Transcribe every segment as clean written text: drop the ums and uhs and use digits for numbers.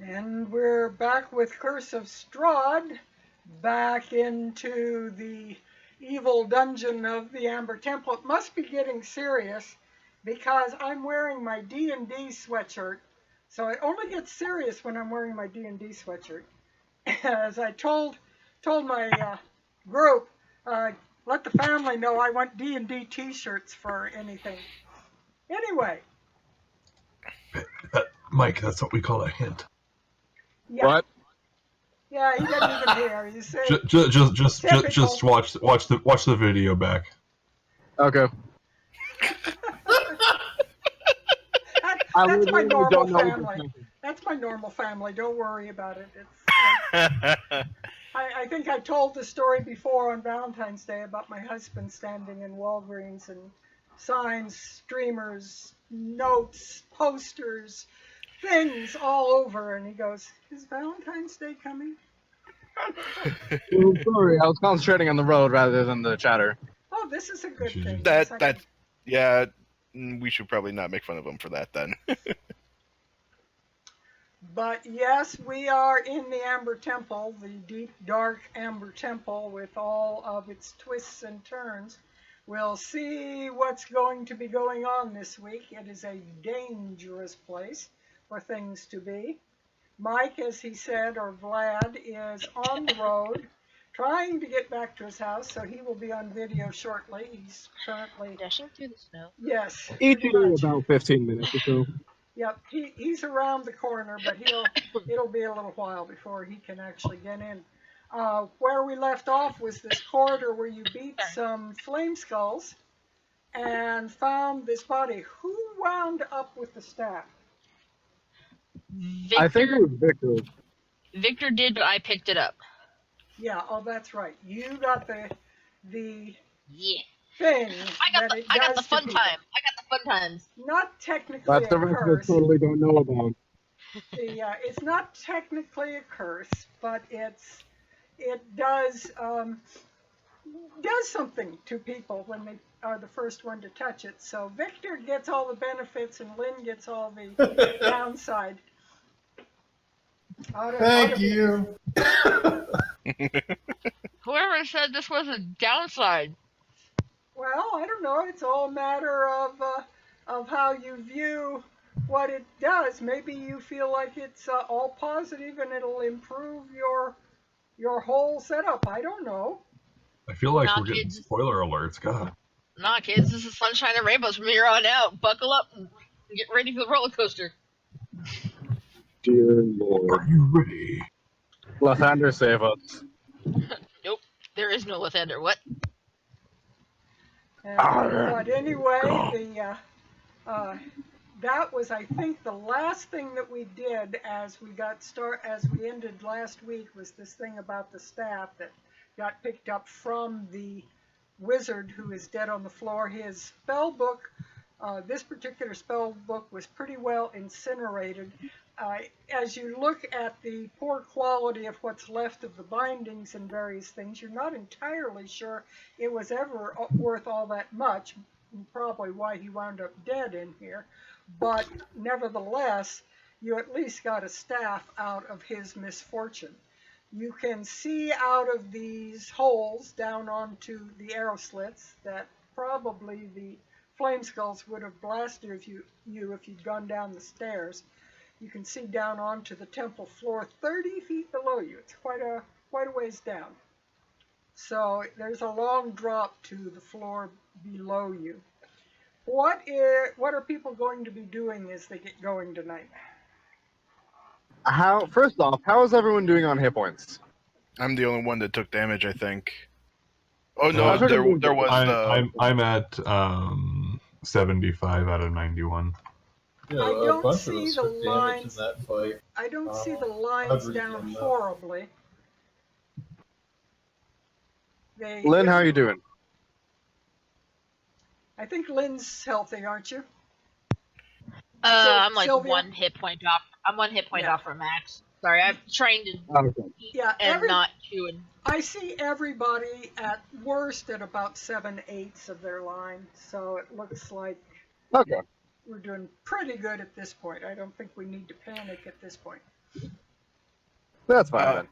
And we're back with Curse of Strahd, back into the evil dungeon of the Amber Temple. It must be getting serious because I'm wearing my D&D sweatshirt. So it only gets serious when I'm wearing my D&D sweatshirt. As I told my group, let the family know I want D&D t-shirts for anything. Anyway. Mike, that's what we call a hint. Yeah. What? Yeah, he doesn't even hear. You say Just watch the video back. Okay. That's my normal family. That's my normal family. Don't worry about it. I think I told the story before on Valentine's Day about my husband standing in Walgreens and signs, streamers, notes, posters, things all over, and he goes, "Is Valentine's Day coming?" Oh, sorry, I was concentrating on the road rather than the chatter. Oh, this is a good thing. Yeah, we should probably not make fun of him for that then. But yes, we are in the Amber Temple, the deep, dark Amber Temple with all of its twists and turns. We'll see what's going to be going on this week. It is a dangerous place for things to be. Mike, as he said, or Vlad, is on the road trying to get back to his house, so he will be on video shortly. He's currently dashing through the snow. Yes. Each in about 15 minutes or so. Yep, he's around the corner, but it'll be a little while before he can actually get in. Where we left off was this corridor where you beat some flame skulls and found this body. Who wound up with the staff? Victor, I think it was Victor. Victor did, but I picked it up. Yeah, oh, that's right. You got the yeah. thing I got the fun time. I got the fun times. Not technically That's the a rest of curse. us totally don't know about. It's not technically a curse, but it does something to people when they are the first one to touch it. So Victor gets all the benefits and Lynn gets all the downside. Thank you. Whoever said this was a downside? Well, I don't know. It's all a matter of how you view what it does. Maybe you feel like it's all positive and it'll improve your whole setup. I don't know. I feel like we're getting spoiler alerts. God. Nah, kids, this is sunshine and rainbows from here on out. Buckle up and get ready for the roller coaster. Dear Lord. Are you ready? Lathander, save us. Nope, there is no Lathander. What? But anyway, that was, I think, the last thing that we did as we ended last week was this thing about the staff that got picked up from the wizard who is dead on the floor. His spell book, this particular spell book, was pretty well incinerated. As you look at the poor quality of what's left of the bindings and various things, you're not entirely sure it was ever worth all that much, probably why he wound up dead in here. But nevertheless, you at least got a staff out of his misfortune. You can see out of these holes down onto the arrow slits that probably the flame skulls would have blasted if you'd gone down the stairs. You can see down onto the temple floor 30 feet below you. It's quite a ways down. So there's a long drop to the floor below you. What are people going to be doing as they get going tonight? First off, how is everyone doing on hit points? I'm the only one that took damage, I think. Oh no, there was I'm at 75 out of 91. Yeah, I a don't bunch see of us the took damage lines. in that fight. I don't see the lines down horribly. Lynn, how are you doing? I think Lynn's healthy, aren't you? I'm like Sylvia? 1 hit point off. I'm 1 hit point off from max. Sorry, I'm trying to eat and not chewing. I see everybody at worst at about 7/8 of their line, so it looks like we're doing pretty good at this point. I don't think we need to panic at this point. That's fine then.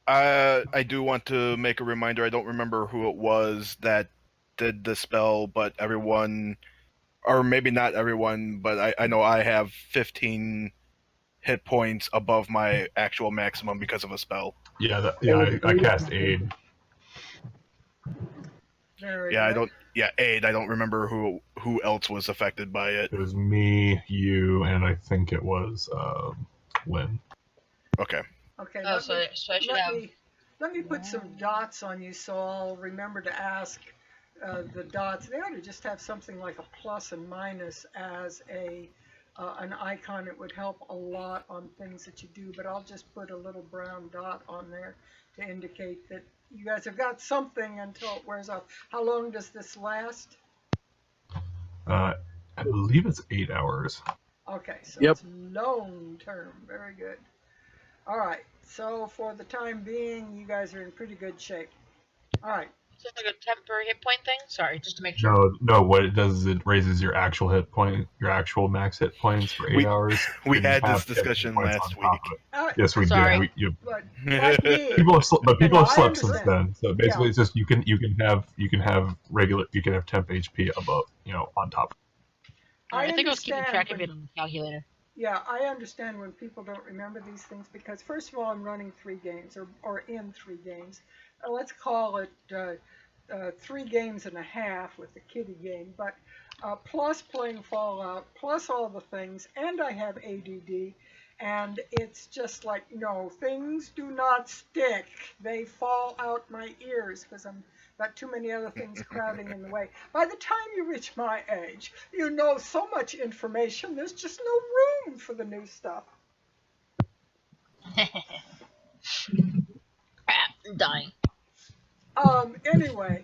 I do want to make a reminder. I don't remember who it was that did the spell, but everyone, or maybe not everyone, but I know I have 15 hit points above my actual maximum because of a spell. Yeah, I cast Aid. Very Yeah, good. Aid. I don't remember who else was affected by it. It was me, you, and I think it was Lynn. Okay. Okay. Oh, so I should have. Let me put some dots on you, so I'll remember to ask the dots. They ought to just have something like a plus and minus as an icon. It would help a lot on things that you do, but I'll just put a little brown dot on there to indicate that you guys have got something until it wears off. How long does this last? I believe it's 8 hours. Okay, so Yep. it's long term. Very good. All right, so for the time being, you guys are in pretty good shape. All right. Is it like a temporary hit point thing? Sorry, just to make sure. No. What it does is it raises your actual hit point, your actual max hit points for 8 hours. We had this discussion last week. Yes, we Sorry. did. But like me, People have I slept since understand. then. So basically, it's just you can have temp HP above, on top. I think I was keeping understand track of when- it on the calculator. Yeah, I understand when people don't remember these things because, first of all, I'm running 3 games or in 3 games. Let's call it 3 games and a half with the kiddie game, but plus playing Fallout, plus all the things, and I have ADD, and it's just like, no, things do not stick. They fall out my ears because I'm got too many other things crowding in the way. By the time you reach my age, you know so much information, there's just no room for the new stuff. I'm dying. Anyway,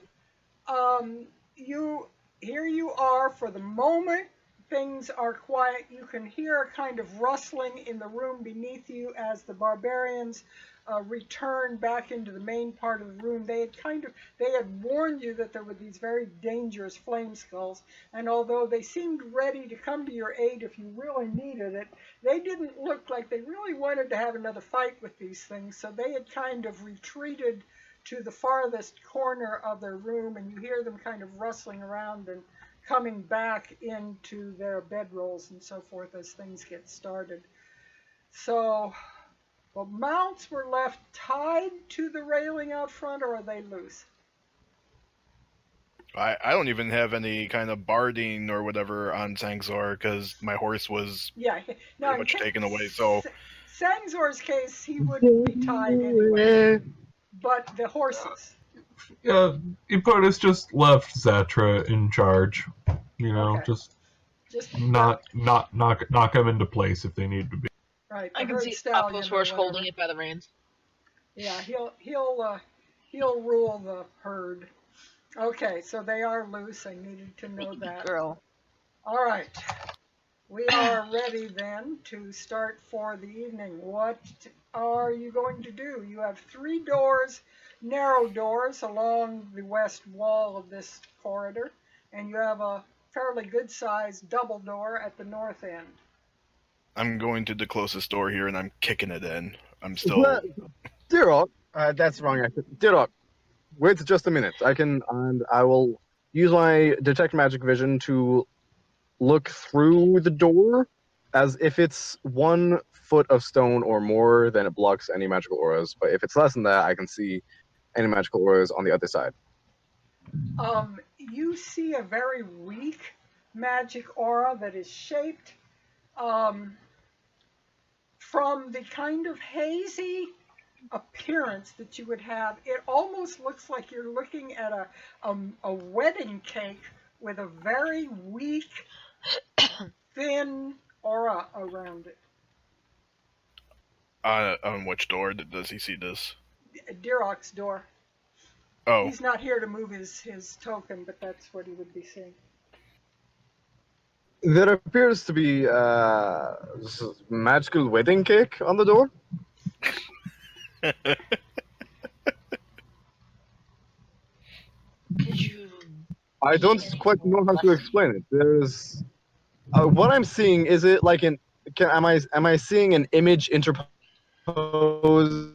here you are for the moment. Things are quiet. You can hear a kind of rustling in the room beneath you as the barbarians return back into the main part of the room. They had warned you that there were these very dangerous flame skulls, and although they seemed ready to come to your aid if you really needed it, they didn't look like they really wanted to have another fight with these things, so they had kind of retreated to the farthest corner of their room, and you hear them kind of rustling around and coming back into their bedrolls and so forth as things get started. So the mounts were left tied to the railing out front, or are they loose? I don't even have any kind of barding or whatever on Sangzor because my horse was pretty much taken away. So Sangzor's case, he wouldn't be tied anyway, but the horses. Hippolytus just left Zatra in charge. Okay. Just knock them into place if they need to be. Right. I the can herd see stallion Appo's or horse whatever. holding it by the reins. Yeah, he'll rule the herd. Okay, so they are loose. I needed to know that. Girl. All right. We are ready then to start for the evening. What are you going to do? You have 3 doors, narrow doors along the west wall of this corridor, and you have a fairly good-sized double door at the north end. I'm going to the closest door here and I'm kicking it in. I'm still. Dirok, that's wrong. Dirok, wait just a minute. I will use my detect magic vision to look through the door, as if it's 1 foot of stone or more, then it blocks any magical auras. But if it's less than that, I can see any magical auras on the other side. You see a very weak magic aura that is shaped from the kind of hazy appearance that you would have. It almost looks like you're looking at a wedding cake with a very weak, thin aura around it. On which door does he see this? Dirok's door. Oh. He's not here to move his token, but that's what he would be seeing. There appears to be magical wedding cake on the door. I don't quite know how to explain it. There's what I'm seeing. Is it like am I seeing an image interposed pose,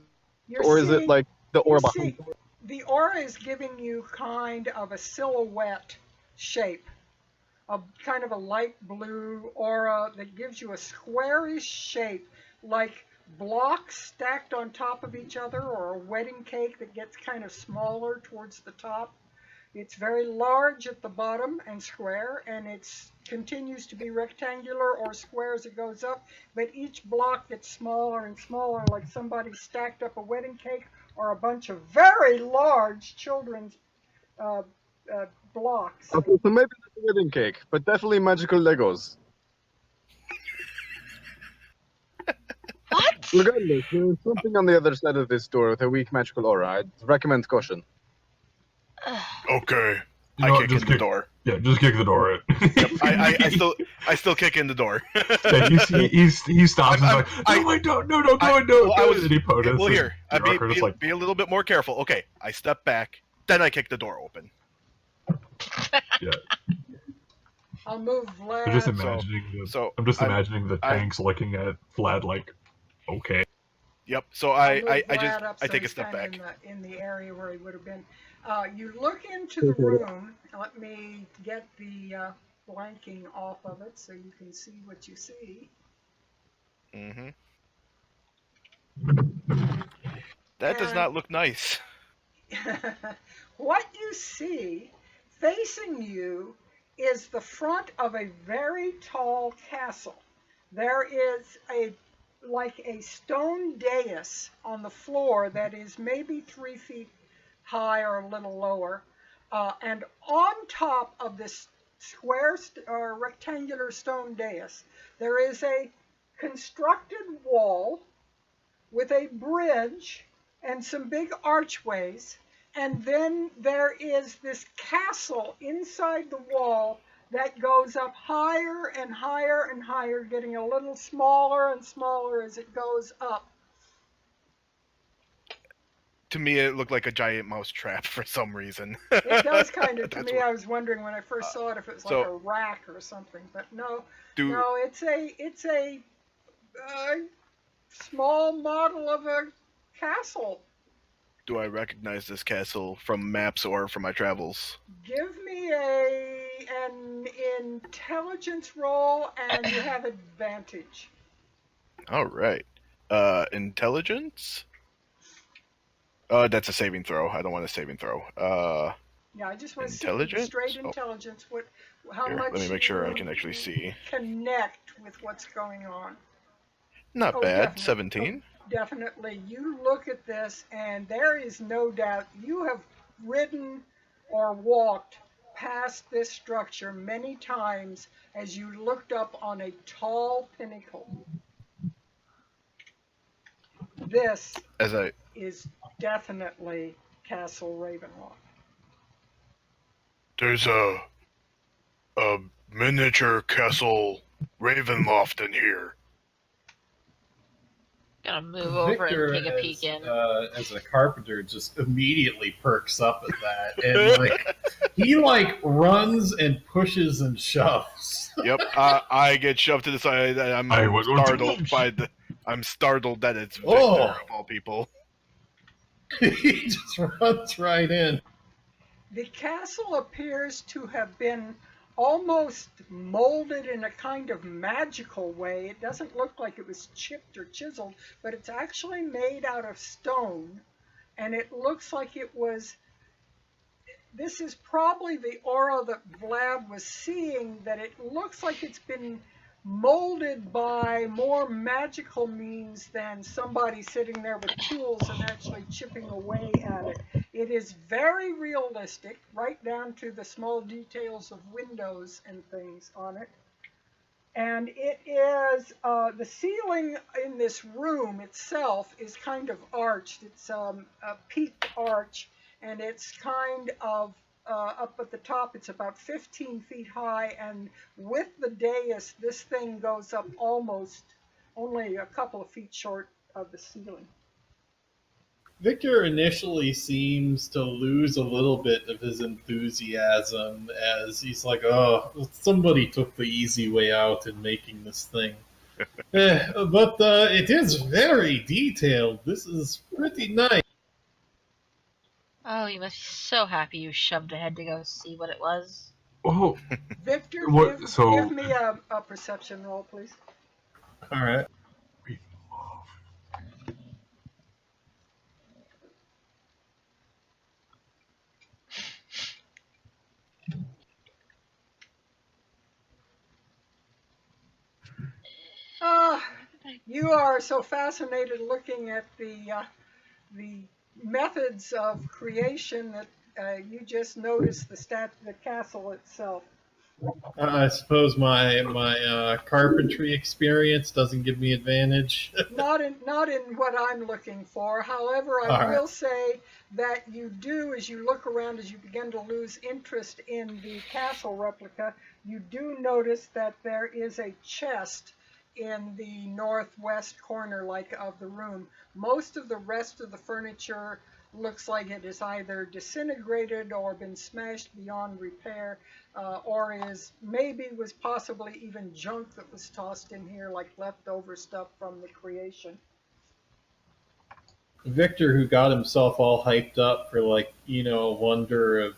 You're or is it seeing- like the aura you behind? see, the aura is giving you kind of a silhouette shape, a kind of a light blue aura that gives you a squarish shape, like blocks stacked on top of each other, or a wedding cake that gets kind of smaller towards the top. It's very large at the bottom and square, and it continues to be rectangular or square as it goes up, but each block gets smaller and smaller, like somebody stacked up a wedding cake or a bunch of very large children's blocks. Okay, so maybe not a wedding cake, but definitely magical Legos. What? Regardless, there is something on the other side of this door with a weak magical aura. I'd recommend caution. Okay. You know I what, kick in the door. Yeah, just kick the door in. I still kick in the door. Yeah, he stops and he's like, no, wait, no, go in, no. And he POTUS. Well, here, and be a little bit more careful. Okay, I step back, then I kick the door open. yeah. I'll move Vlad. I'm just imagining I'm just imagining the tanks looking at Vlad like, okay. Yep. So I'll move I Vlad up I so take a he's step kind back. of in the area where he would have been. You look into the room. Let me get the blanking off of it so you can see what you see. Mm-hmm. That does not look nice. What you see facing you is the front of a very tall castle. There is like a stone dais on the floor that is maybe 3 feet high or a little lower. And on top of this square or rectangular stone dais, there is a constructed wall with a bridge and some big archways. And then there is this castle inside the wall that goes up higher and higher and higher, getting a little smaller and smaller as it goes up. To me, it looked like a giant mouse trap for some reason. It does kind of to me. I was wondering when I first saw it if it was like so, a rack or something, but no, it's a small model of a castle. Do I recognize this castle from maps or from my travels? Give me an intelligence roll, and you have advantage. All right. Intelligence? That's a saving throw. I don't want a saving throw. Yeah, I just want to intelligence? See straight intelligence. How Here, much? let me make sure I can actually see. Connect with what's going on. Not bad. Definitely. 17. Definitely. You look at this, and there is no doubt you have ridden or walked past this structure many times as you looked up on a tall pinnacle. This is definitely Castle Ravenloft. There's a miniature Castle Ravenloft in here. Gonna move over Victor, and take a peek in. As a carpenter, just immediately perks up at that, and he runs and pushes and shoves. Yep, I get shoved to the side. I'm startled that it's Victor of all people. He just runs right in. The castle appears to have been almost molded in a kind of magical way. It doesn't look like it was chipped or chiseled, but it's actually made out of stone, and it looks like it was. This is probably the aura that Vlad was seeing, that it looks like it's been molded by more magical means than somebody sitting there with tools and actually chipping away at it. It is very realistic, right down to the small details of windows and things on it. And it is, the ceiling in this room itself is kind of arched. It's a peaked arch, and it's kind of up at the top. It's about 15 feet high, and with the dais, this thing goes up almost only a couple of feet short of the ceiling. Victor initially seems to lose a little bit of his enthusiasm as he's like, oh, somebody took the easy way out in making this thing. But it is very detailed. This is pretty nice. Oh, you must be so happy you shoved ahead to go see what it was. Oh, Victor, what? give me a perception roll, please. All right. You are so fascinated looking at the methods of creation that you just noticed the castle itself. I suppose my carpentry experience doesn't give me advantage. Not in what I'm looking for. However, I will say that you do, as you look around, as you begin to lose interest in the castle replica, you do notice that there is a chest in the northwest corner of the room. Most of the rest of the furniture looks like it is either disintegrated or been smashed beyond repair, or was possibly even junk that was tossed in here, like leftover stuff from the creation. Victor, who got himself all hyped up for a wonder of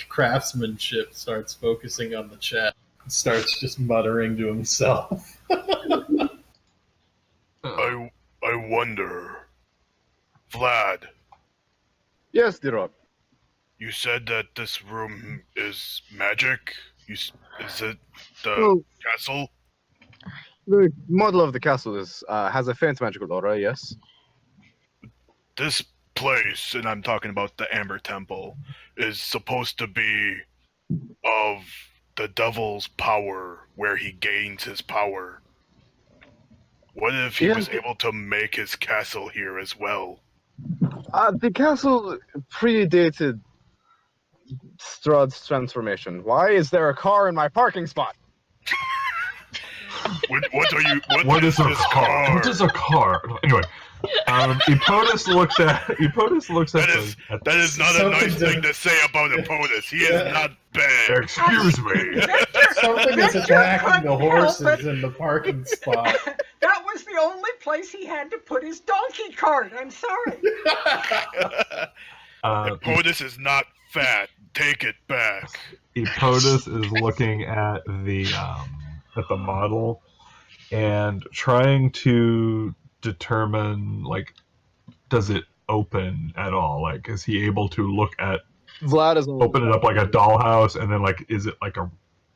craftsmanship, starts focusing on the chest. Starts just muttering to himself. I wonder, Vlad. Yes, Dirok. You said that this room is magic. Is it the castle? The model of the castle has a faint magical aura. Yes. This place, and I'm talking about the Amber Temple, is supposed to be of the devil's power, where he gains his power. What if he was able to make his castle here as well? The castle predated Strahd's transformation. Why is there a car in my parking spot? What is this car? What is a car? Anyway, Epotus looks at that is not a nice thing to say about Epotus. He is not bad. Excuse me. Something is attacking the horses in the parking spot. That was the only place he had to put his donkey cart. I'm sorry. Epotus is not fat. Take it back. Epotus is looking at the model and trying to determine, does it open at all? Is he able to look at Vlad is open it up like a dollhouse, and then is it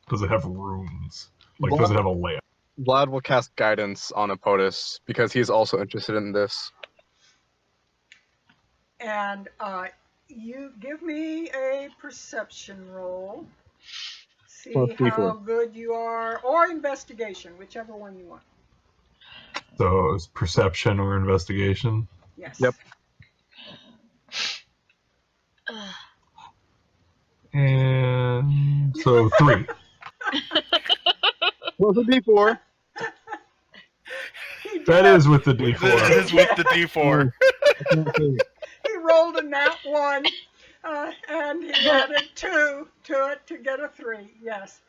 does it have rooms? Does it have a layout? Vlad will cast guidance on Epotus because he's also interested in this. And you give me a perception roll. See how good you are, or investigation, whichever one you want. So it's perception or investigation? Yes. Yep. And so 3. Well, the D4. That is with the D4. That is with the D4. He rolled a nat 1, and he added 2 to it to get a 3. Yes.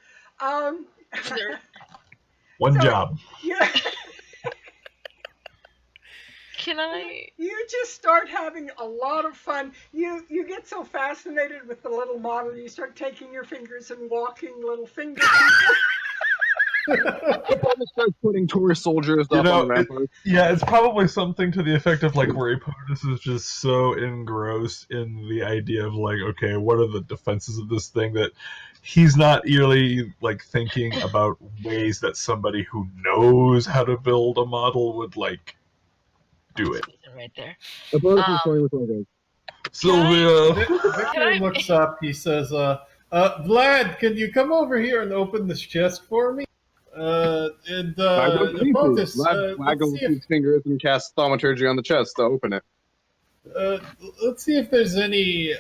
One job. Yeah. Can I? You just start having a lot of fun. You get so fascinated with the little model, you start taking your fingers and walking little finger people. Epotus starts putting tourist soldiers up on the ramparts. Yeah, it's probably something to the effect of where Epotus is just so engrossed in the idea of okay, what are the defenses of this thing, that he's not really thinking about ways that somebody who knows how to build a model would do it. Right there. Epotus is playing with Legos. Sylvia. Victor looks up. He says, "Vlad, can you come over here and open this chest for me?" Epotus, Vlad waggles his fingers and casts thaumaturgy on the chest to open it. Let's see if there's any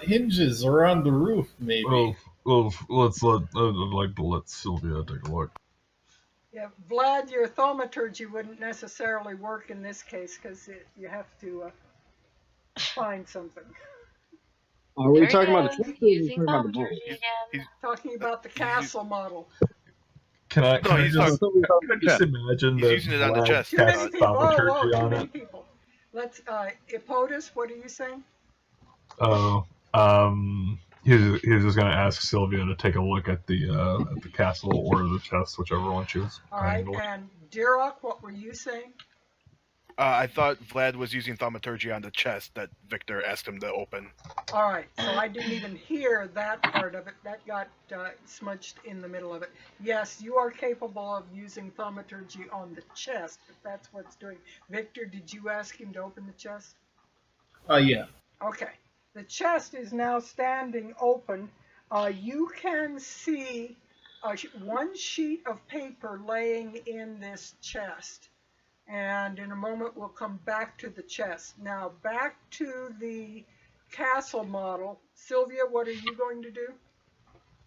hinges around the roof, maybe. Well, let's let Sylvia take a look. Yeah, Vlad, your thaumaturgy wouldn't necessarily work in this case because you have to find something. Are we talking about the chest? Using thaumaturgy again. Talking about the castle model. Can I just imagine he's that using it on the Vlad chest. Too many casts people. thaumaturgy Too on many it? people. Let's, Epotus, what are you saying? Oh, he was just going to ask Sylvia to take a look at the castle or the chest, whichever one she was All right, handling. and Dirok, what were you saying? I thought Vlad was using thaumaturgy on the chest that Victor asked him to open. All right, so I didn't even hear that part of it. That got smudged in the middle of it. Yes, you are capable of using thaumaturgy on the chest, if that's what's doing. Victor, did you ask him to open the chest? Yeah. Okay. The chest is now standing open. You can see one sheet of paper laying in this chest. And in a moment, we'll come back to the chest. Now, back to the castle model. Sylvia, what are you going to do?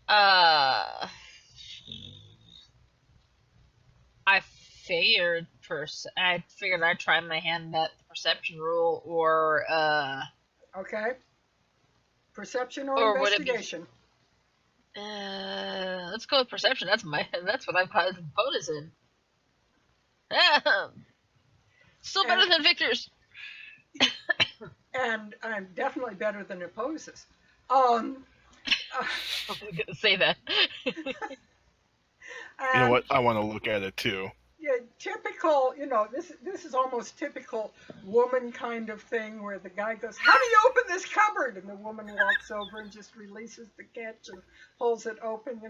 I figured I'd try my hand at perception rule or Okay. Perception or investigation? Let's go with perception. That's what I've got the bonus in. Still better than Victor's. And I'm definitely better than Epotus. I was gonna say that. You know what? I want to look at it too. Yeah, typical, this is almost typical woman kind of thing where the guy goes, "How do you open this cupboard?" And the woman walks over and just releases the catch and pulls it open,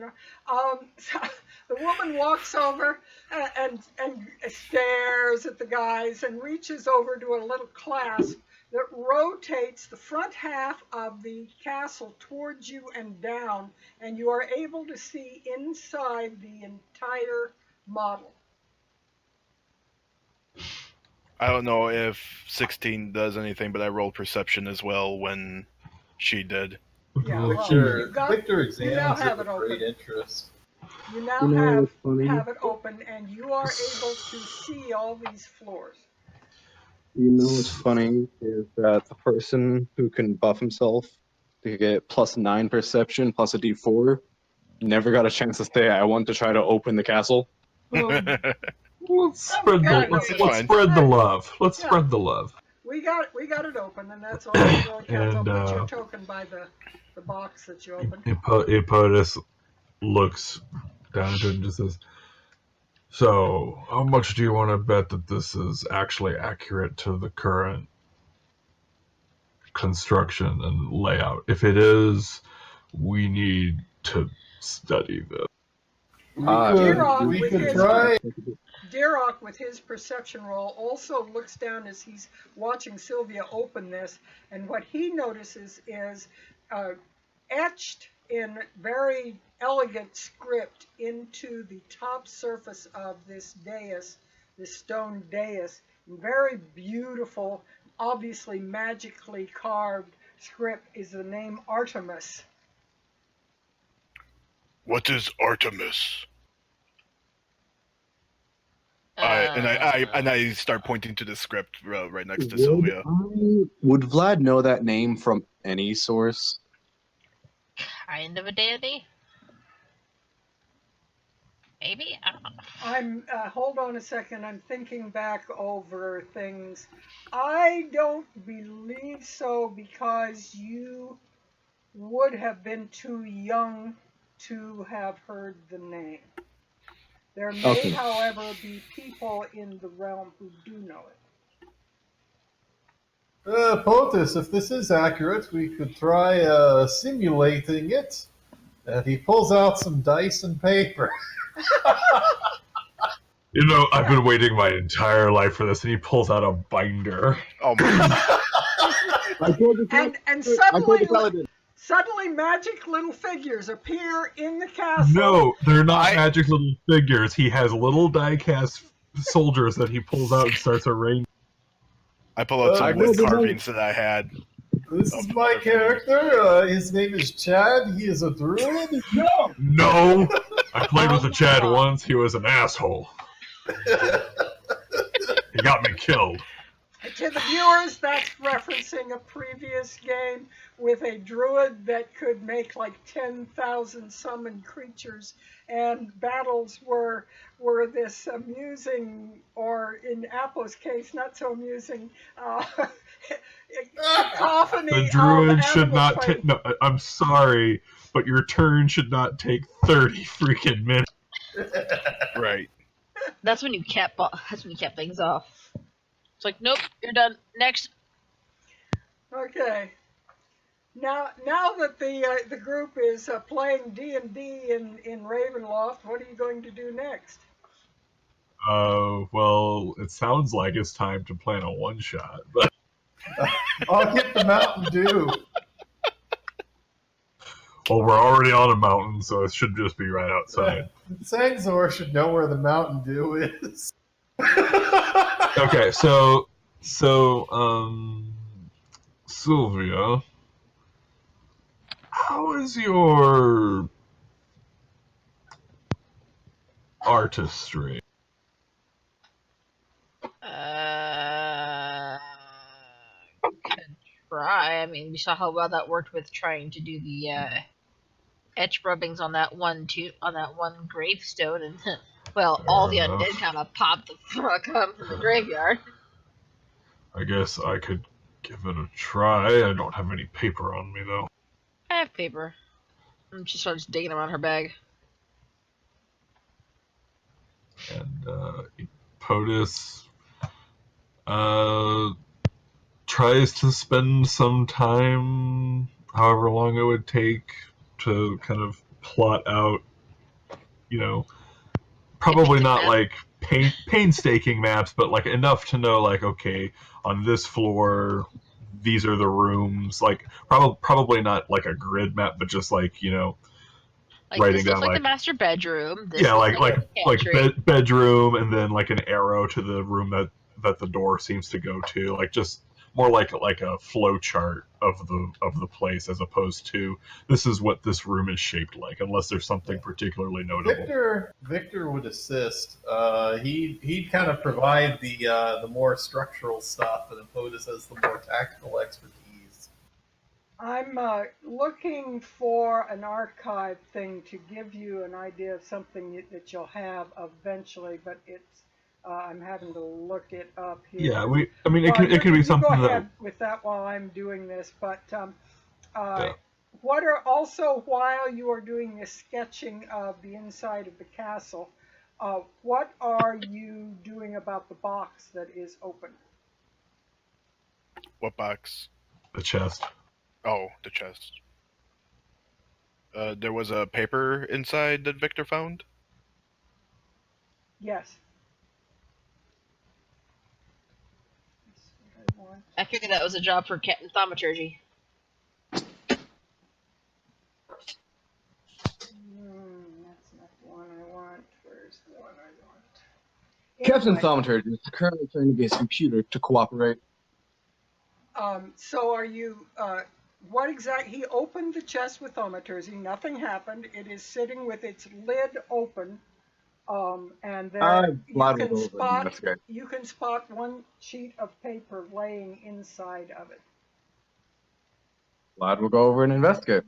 So the woman walks over and stares at the guys and reaches over to a little clasp that rotates the front half of the castle towards you and down, and you are able to see inside the entire model. I don't know if 16 does anything, but I rolled perception as well when she did. Yeah, Victor examines have it it with great open. interest. You now have it open, and you are able to see all these floors. You know what's funny is that the person who can buff himself to get +9 perception plus a D4 never got a chance to say, "I want to try to open the castle." Let's spread the love. Let's spread the love. We got it open, and that's all that really counts. I'll put your token by the box that you opened. Epotus looks down at it and just says, "So, how much do you want to bet that this is actually accurate to the current construction and layout? If it is, we need to study this." We could try. Dirok, with his perception roll, also looks down as he's watching Sylvia open this, and what he notices is etched in very elegant script into the top surface of this dais, this stone dais, very beautiful, obviously magically carved script is the name Artemis. What is Artemis? And I start pointing to the script right next to Sylvia. Would Vlad know that name from any source? Kind of a deity? Maybe? I don't know. Hold on a second, I'm thinking back over things. I don't believe so, because you would have been too young to have heard the name. There may, however, be people in the realm who do know it. Potus, if this is accurate, we could try simulating it. He pulls out some dice and paper. I've been waiting my entire life for this, and he pulls out a binder. Oh my God. And suddenly magic little figures appear in the castle. No, they're not magic little figures. He has little die-cast soldiers that he pulls out and starts arranging. I pull out some wood carvings that I had. This is my character. His name is Chad. He is a druid. No! I played with a Chad once. He was an asshole. He got me killed. to the viewers, that's referencing a previous game with a druid that could make like 10,000 summoned creatures, and battles were this amusing, or in Apple's case, not so amusing, cacophony. The druid should not take. take. No, I'm sorry, but your turn should not take 30 freaking minutes. Right. That's when you cap things off. It's like, nope, you're done. Next. Okay. Now that the group is playing D&D in Ravenloft, what are you going to do next? Well, it sounds like it's time to plan a one-shot, but I'll get the Mountain Dew. well, we're already on a mountain, so it should just be right outside. Sangzor should know where the Mountain Dew is. Okay, so Sylvia, how is your artistry? Could try. I mean, we saw how well that worked with trying to do the etch rubbings on that one gravestone, and well, all the undead kind of popped the fuck up from the graveyard. I guess I could give it a try. I don't have any paper on me, though. I have paper. And she starts digging around her bag. And POTUS tries to spend some time, however long it would take, to kind of plot out, probably not like painstaking maps, but like enough to know, like, okay, on this floor, these are the rooms. Like, probably not like a grid map, but just like, Like, writing this looks down like the master bedroom. This yeah, looks like bedroom, and then like an arrow to the room that the door seems to go to. Like, just more like a flow chart of the place, as opposed to this is what this room is shaped like, unless there's something particularly notable. Victor would assist. He'd kind of provide the more structural stuff, and POTUS has the more tactical expertise. I'm looking for an archive thing to give you an idea of something that you'll have eventually, but it's I'm having to look it up here. Yeah, it could be something go that. ahead with that while I'm doing this, but Yeah. what are also, while you are doing the sketching of the inside of the castle, what are you doing about the box that is open? What box? The chest. Oh, the chest. There was a paper inside that Victor found? Yes. I figured that was a job for Captain Thaumaturgy. That's not the one I want. Where's the one I want? Captain Thaumaturgy is currently trying to get his computer to cooperate. So are you, what exactly, he opened the chest with Thaumaturgy, nothing happened, it is sitting with its lid open, and there you can spot one sheet of paper laying inside of it. Vlad will go over and investigate.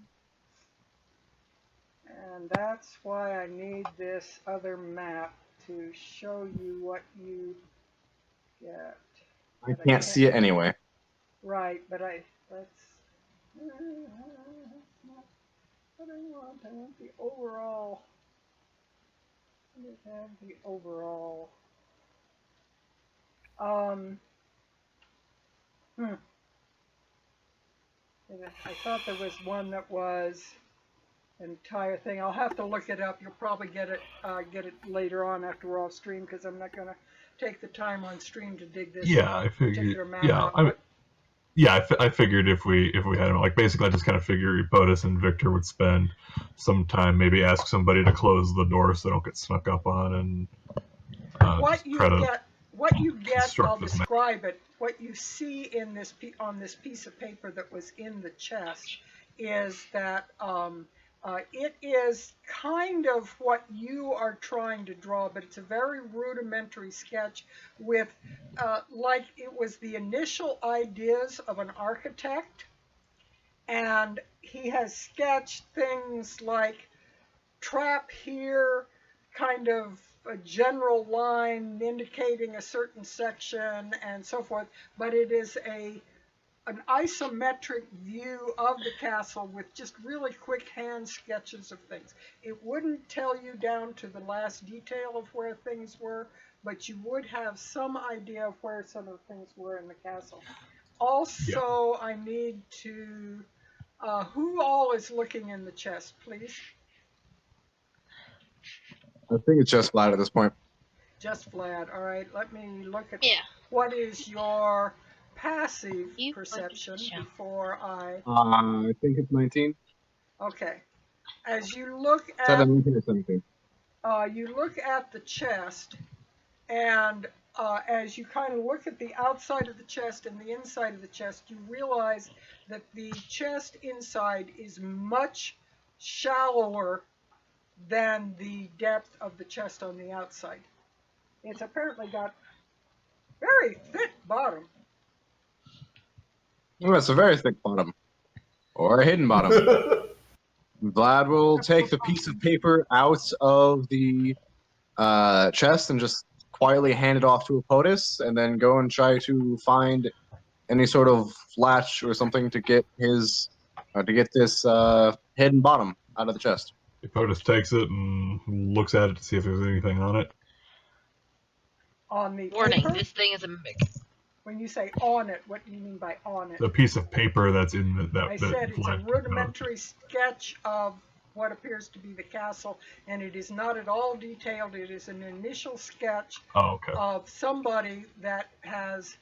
And that's why I need this other map to show you what you get. I can't see it anyway. Right, but that's not what I want. I want the overall. Let me have the overall. I thought there was one that was an entire thing. I'll have to look it up. You'll probably get it later on after we're off stream, because I'm not going to take the time on stream to dig this particular map out. I figured if we had him, like, basically I just kind of figured POTUS and Victor would spend some time, maybe ask somebody to close the door so they don't get snuck up on, and what you get, I'll describe it. What you see in this on this piece of paper that was in the chest is that It is kind of what you are trying to draw, but it's a very rudimentary sketch with, like it was the initial ideas of an architect, and he has sketched things like trap here, kind of a general line indicating a certain section and so forth, but it is an isometric view of the castle with just really quick hand sketches of things. It wouldn't tell you down to the last detail of where things were, but you would have some idea of where some of the things were in the castle. Also, I need to, who all is looking in the chest, please? I think it's just Vlad at this point. Just Vlad. All right, let me look at Yeah. what is your passive You perception yeah. before I. I think it's 19. Okay. As you look Is that at 19 or 17? you look at the chest, and as you kind of look at the outside of the chest and the inside of the chest, you realize that the chest inside is much shallower than the depth of the chest on the outside. It's apparently got very thick bottom. Oh, it's a very thick bottom. Or a hidden bottom. Vlad will take the piece of paper out of the chest and just quietly hand it off to a POTUS, and then go and try to find any sort of latch or something to get his to get this hidden bottom out of the chest. POTUS takes it and looks at it to see if there's anything on it. On the Warning, paper? this thing is a mix. When you say on it, what do you mean by on it? The piece of paper that's in that. I that said it's a Vlad took out. rudimentary sketch of what appears to be the castle, and it is not at all detailed. It is an initial sketch Oh, okay. of somebody that has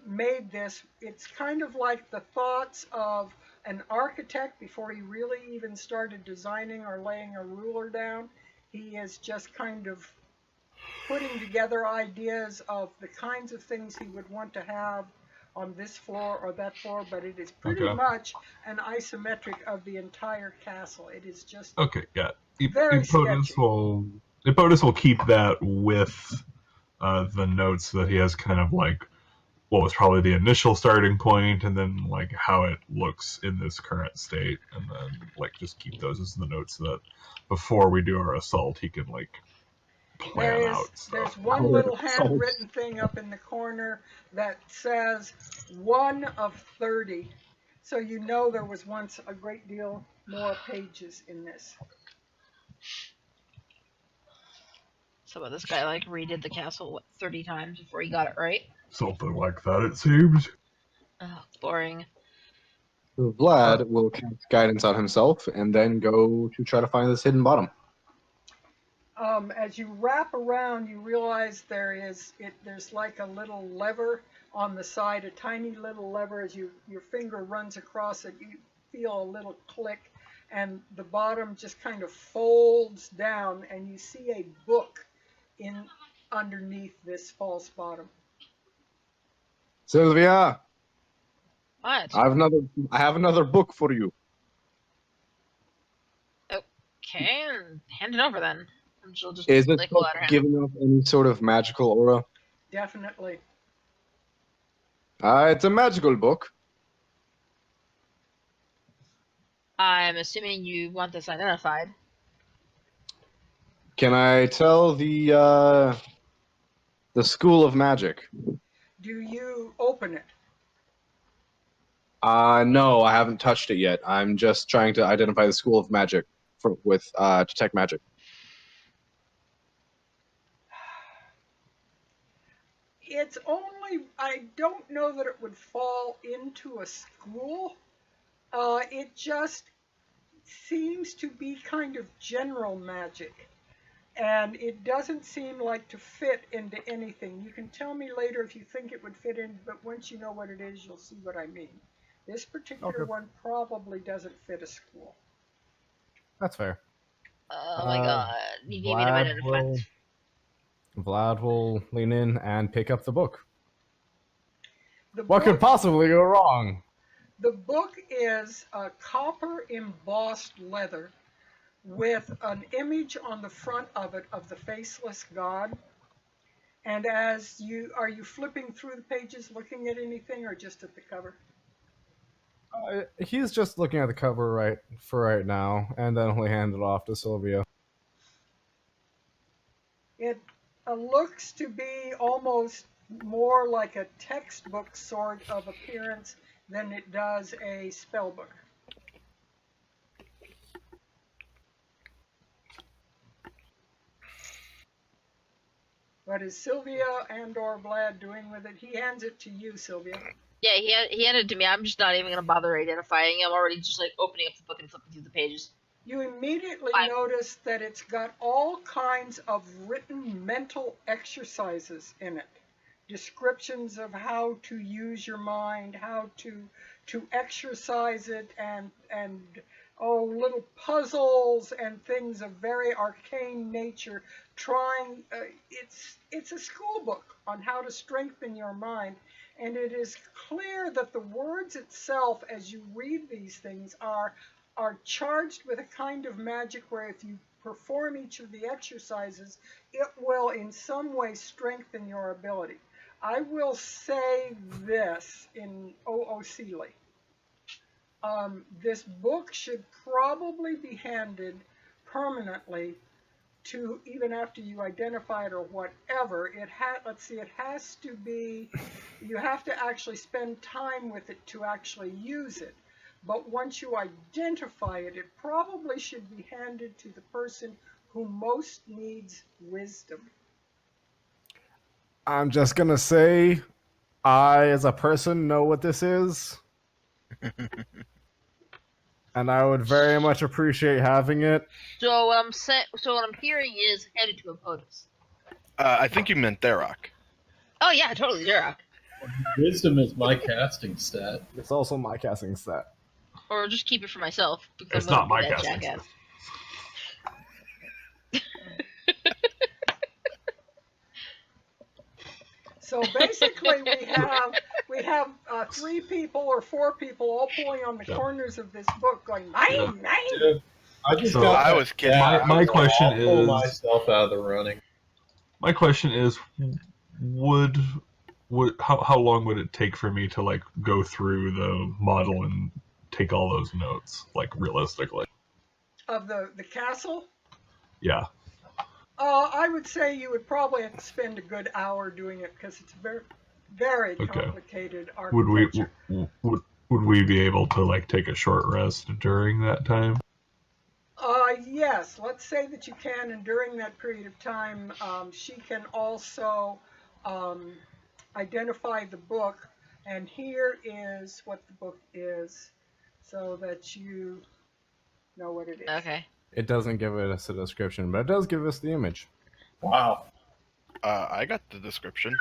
made this. It's kind of like the thoughts of an architect before he really even started designing or laying a ruler down. He is just kind of putting together ideas of the kinds of things he would want to have on this floor or that floor, but it is pretty Okay. much an isometric of the entire castle. It is just Okay, yeah. Very sketchy. POTUS will keep that with the notes that he has, kind of like what was probably the initial starting point, and then like how it looks in this current state, and then like just keep those as the notes so that before we do our assault, he can like plan out stuff. There's one little handwritten thing up in the corner that says 1 of 30. So you know there was once a great deal more pages in this. So this guy like redid the castle what 30 times before he got it right. Something like that, it seems. Oh, boring. So Vlad will cast guidance on himself and then go to try to find this hidden bottom. As you wrap around, you realize there's like a little lever on the side, a tiny little lever. As your finger runs across it, you feel a little click, and the bottom just kind of folds down, and you see a book underneath this false bottom. Sylvia, What? I have another book for you. Okay, hand it over then. And she'll just Is this like book pull out her hand. giving off any sort of magical aura? Definitely. It's a magical book. I'm assuming you want this identified. Can I tell the School of Magic? Do you open it? No, I haven't touched it yet. I'm just trying to identify the School of Magic with Detect Magic. It's only, I don't know that it would fall into a school. It just seems to be kind of general magic. And it doesn't seem like to fit into anything. You can tell me later if you think it would fit in, but once you know what it is, you'll see what I mean. This particular one probably doesn't fit a school. That's fair. Oh my god. You gave me the right defense. Vlad will lean in and pick up the book. The What could book, possibly go wrong? The book is a copper embossed leather with an image on the front of it of the faceless God. And are you flipping through the pages looking at anything or just at the cover? He's just looking at the cover right now, and then he'll hand it off to Sylvia. It looks to be almost more like a textbook sort of appearance than it does a spell book. What is Sylvia and/or Vlad doing with it? He hands it to you, Sylvia. Yeah, he handed it to me. I'm just not even going to bother identifying. I'm already just like opening up the book and flipping through the pages. You immediately notice that it's got all kinds of written mental exercises in it. Descriptions of how to use your mind, how to exercise it, and little puzzles and things of very arcane nature. It's a school book on how to strengthen your mind, and it is clear that the words itself, as you read these things, are charged with a kind of magic where if you perform each of the exercises, it will in some way strengthen your ability. I will say this in OOCly. This book should probably be handed permanently to, even after you identify it or whatever. Let's see, it has to be, you have to actually spend time with it to actually use it. But once you identify it, it probably should be handed to the person who most needs wisdom. I'm just gonna say, I, as a person, know what this is. And I would very much appreciate having it. So what I'm hearing is headed to a POTUS. I think you meant Therok. Oh yeah, totally, Xerox. Wisdom is my casting stat. It's also my casting stat. Or just keep it for myself. It's not my casting stat. So basically, we have 3 people or 4 people all pulling on the corners of this book, going mine. I just So got I was kidding. My question I'll pull is, myself out of the running. my question is, how long would it take for me to like go through the model and take all those notes, like realistically? Of the castle? Yeah. I would say you would probably have to spend a good hour doing it because it's very, very complicated architecture. Would we be able to like take a short rest during that time? Yes, let's say that you can, and during that period of time, she can also identify the book, and here is what the book is, so that you know what it is. Okay. It doesn't give us a description, but it does give us the image. Wow. I got the description.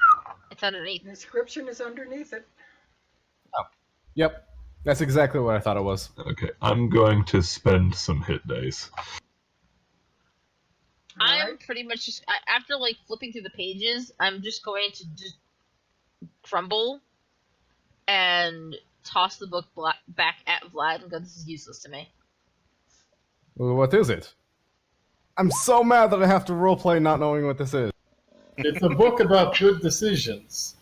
It's underneath. The description is underneath it. Yep, that's exactly what I thought it was. Okay, I'm going to spend some hit dice. I'm pretty much just after like flipping through the pages, I'm just going to just crumble and toss the book back at Vlad and go, "This is useless to me." Well, what is it? I'm so mad that I have to roleplay not knowing what this is. It's a book about good decisions.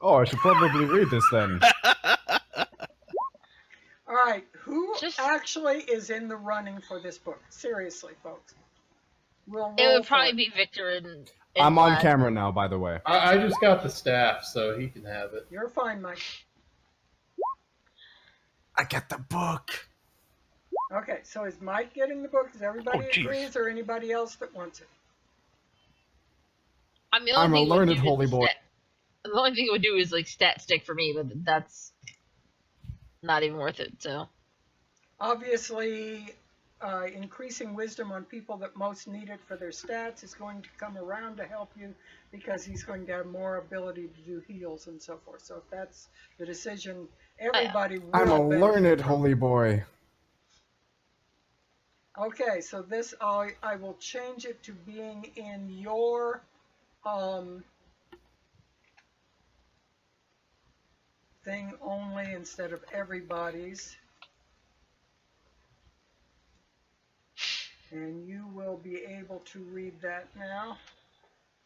Oh, I should probably read this then. All right, who actually is in the running for this book? Seriously, folks. It would probably be Victor and I'm on Vlad. camera now, by the way. I just got the staff, so he can have it. You're fine, Mike. I get the book. Okay, so is Mike getting the book? Does everybody agrees, or anybody else that wants it? I'm a learned holy boy. The only thing it would do is like stat stick for me, but that's not even worth it. So obviously, increasing wisdom on people that most need it for their stats is going to come around to help you, because he's going to have more ability to do heals and so forth. So if that's the decision, everybody will I'm a benefit learned from. holy boy. Okay, so this I will change it to being in your thing only instead of everybody's. And you will be able to read that now.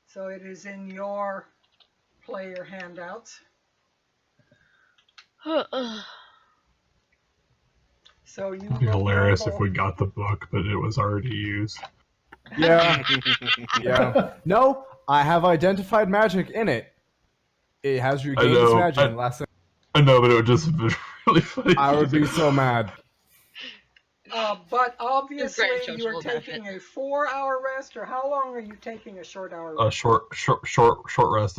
So it is in your player handouts. So you It'd be will hilarious be if we got the book, but it was already used. Yeah. Yeah. No, I have identified magic in it. It has regained its know, magic in the last. I know, but it would just have been really funny. I would be so mad. But obviously grandchildren you're will taking benefit. a 4-hour rest, or how long are you taking a short hour A rest? short rest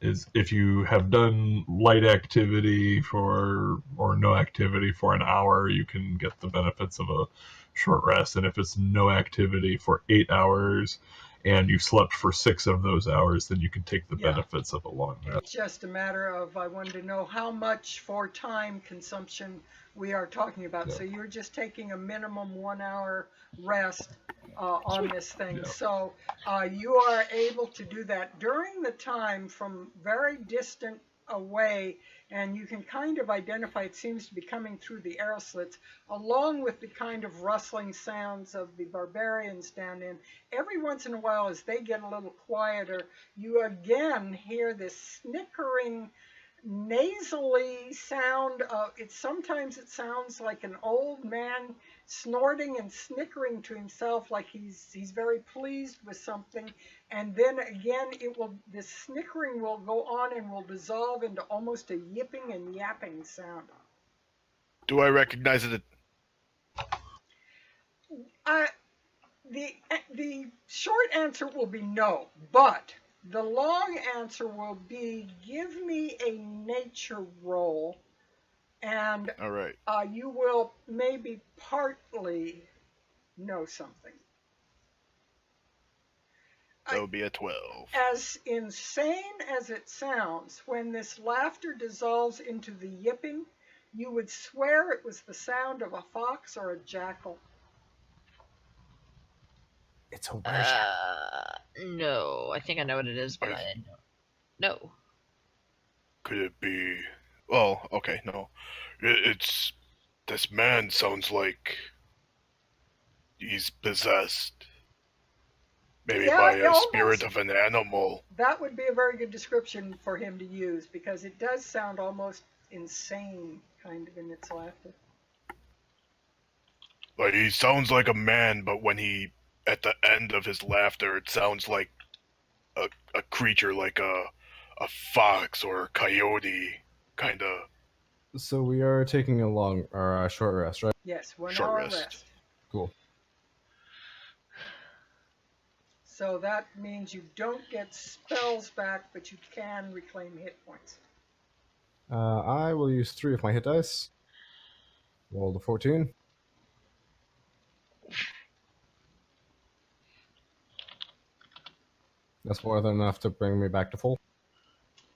is if you have done light activity or no activity for an hour, you can get the benefits of a short rest. And if it's no activity for 8 hours and you slept for 6 of those hours, then you can take the Yeah. benefits of a long rest. It's just a matter of, I wanted to know how much for time consumption we are talking about. Yeah. So you're just taking a minimum 1-hour rest on this thing. Yeah. So you are able to do that during the time from very distant away, and you can kind of identify, it seems to be coming through the arrow slits, along with the kind of rustling sounds of the barbarians down in. Every once in a while, as they get a little quieter, you again hear this snickering, nasally sound. Sometimes it sounds like an old man snorting and snickering to himself, like he's very pleased with something. And then again, this snickering will go on and will dissolve into almost a yipping and yapping sound. Do I recognize it? The short answer will be no, but the long answer will be, give me a nature roll, and All right. you will maybe partly know something. That would be a 12. As insane as it sounds, when this laughter dissolves into the yipping, you would swear it was the sound of a fox or a jackal. It's a werewolf. No, I think I know what it is, but I didn't know. No. Could it be? Well, okay, no. It's this man sounds like he's possessed. Maybe Yeah, by a almost. spirit of an animal. That would be a very good description for him to use, because it does sound almost insane, kind of, in its laughter. Like he sounds like a man, but when he, at the end of his laughter, it sounds like a creature, like a fox or a coyote, kind of. So we are taking a long or a short rest, right? Yes, 1 Short hour rest. rest. Cool. So that means you don't get spells back, but you can reclaim hit points. I will use 3 of my hit dice. Roll the 14. That's more than enough to bring me back to full.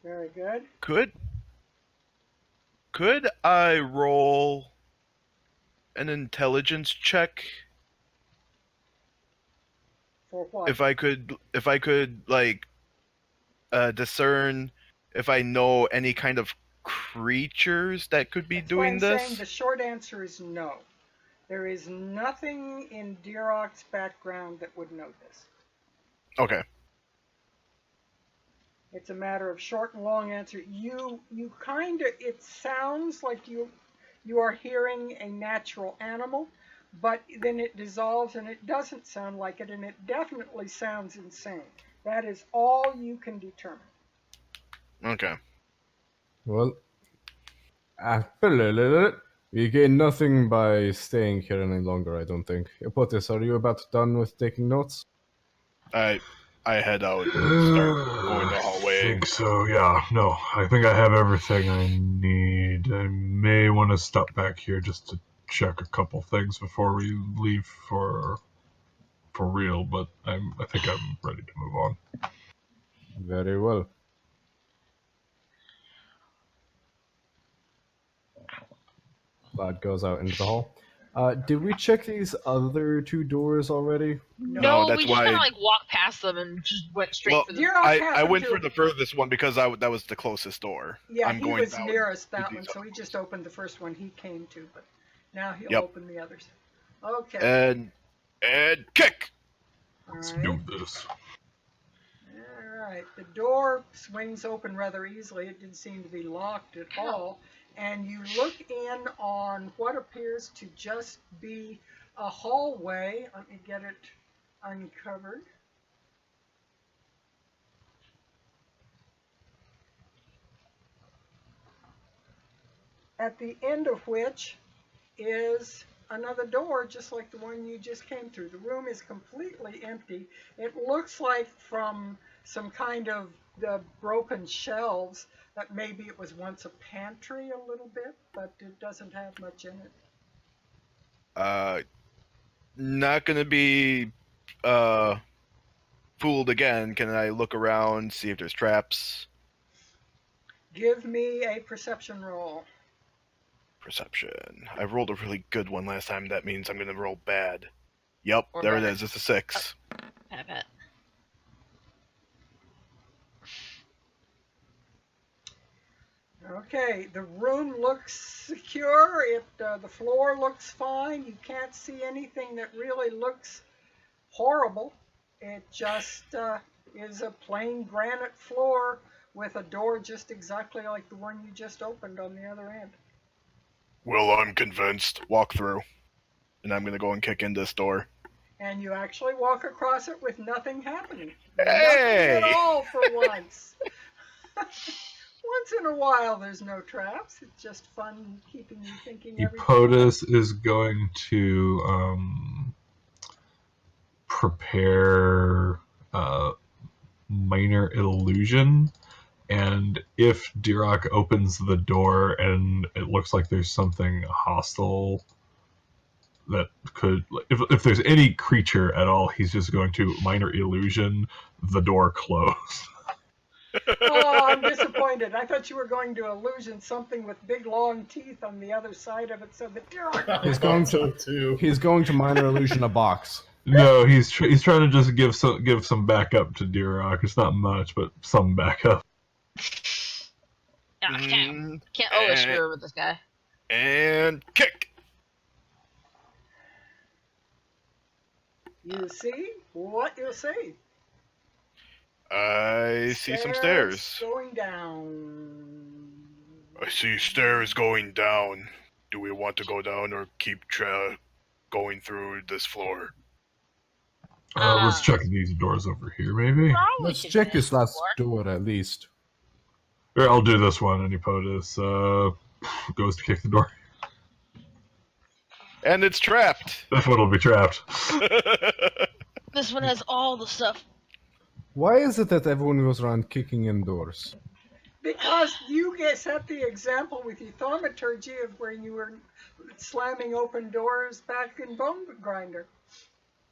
Very good. Could I roll an intelligence check? For what? If I could like discern if I know any kind of creatures that could be That's why doing I'm this. saying the short answer is no. There is nothing in Dirok's background that would know this. Okay. It's a matter of short and long answer. You kind of, it sounds like you are hearing a natural animal, but then it dissolves and it doesn't sound like it, and it definitely sounds insane. That is all you can determine. Okay. Well, we gain nothing by staying here any longer, I don't think. Hippotis, are you about done with taking notes? I head out and start going the I hallway. think so, yeah. No, I think I have everything I need. I may want to stop back here just to check a couple things before we leave for real, but I think I'm ready to move on. Very well. Vlad goes out into the hall. Did we check these other 2 doors already? No, that's we just why- kind of like walked past them and just went straight Well, for the. Duroc I happened went to- for the furthest one because that was the closest door. Yeah, I'm he going was down nearest to that these one, so he other just opened the first one he came to, but now he'll Yep. open the others. Okay. And kick. All Let's right. do this. All right. The door swings open rather easily. It didn't seem to be locked at all. And you look in on what appears to just be a hallway. Let me get it uncovered. At the end of which is another door just like the one you just came through. The room is completely empty. It looks like from some kind of the broken shelves that maybe it was once a pantry a little bit, but it doesn't have much in it. Not gonna be fooled again. Can I look around, see if there's traps? Give me a perception roll. Perception. I rolled a really good one last time. That means I'm gonna roll bad. Yep, Or there better. it is. It's a 6. Pat. Okay, the room looks secure. The floor looks fine. You can't see anything that really looks horrible. It just is a plain granite floor with a door just exactly like the one you just opened on the other end. Well, I'm convinced. Walk through. And I'm gonna go and kick in this door. And you actually walk across it with nothing happening. Hey! Nothing at all for once. Once in a while, there's no traps. It's just fun keeping you thinking everything. Epotus is going to prepare minor illusion, and if Duroc opens the door and it looks like there's something hostile that could, if there's any creature at all, he's just going to minor illusion the door closed. Oh, I'm disappointed. I thought you were going to illusion something with big long teeth on the other side of it, so that He's going so to. too. He's going to minor illusion a box. No, he's trying to just give some backup to Duroc. It's not much, but some backup. I can't always screw with this guy. And kick. you see what you see. I see some stairs. Going down. I see stairs going down. Do we want to go down or keep going through this floor? Let's check these doors over here, maybe. Probably Let's should check do this last before. door at least. Here, I'll do this one. And Epotus goes to kick the door. And it's trapped. This one will be trapped. This one has all the stuff. Why is it that everyone goes around kicking in doors? Because you set the example with your thaumaturgy of where you were slamming open doors back in Bone Grinder.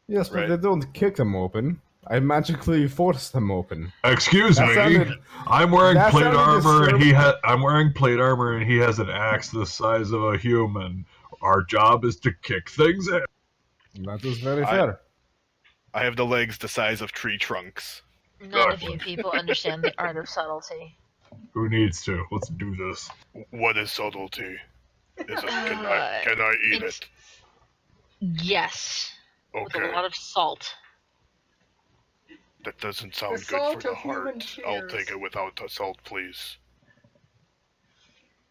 Yes, but Right. they don't kick them open. I magically force them open. Excuse That me. sounded- I'm wearing that plate sounded armor, and disturbing. I'm wearing plate armor, and he has an axe the size of a human. Our job is to kick things in. That is very I- fair. I have the legs the size of tree trunks. None of you people understand the art of subtlety. Who needs to? Let's do this. What is subtlety? Can Uh, I eat it's- it? Yes, with a Okay, lot of salt. that doesn't sound The good salt for the of human heart. I'll tears. take it without the salt, please.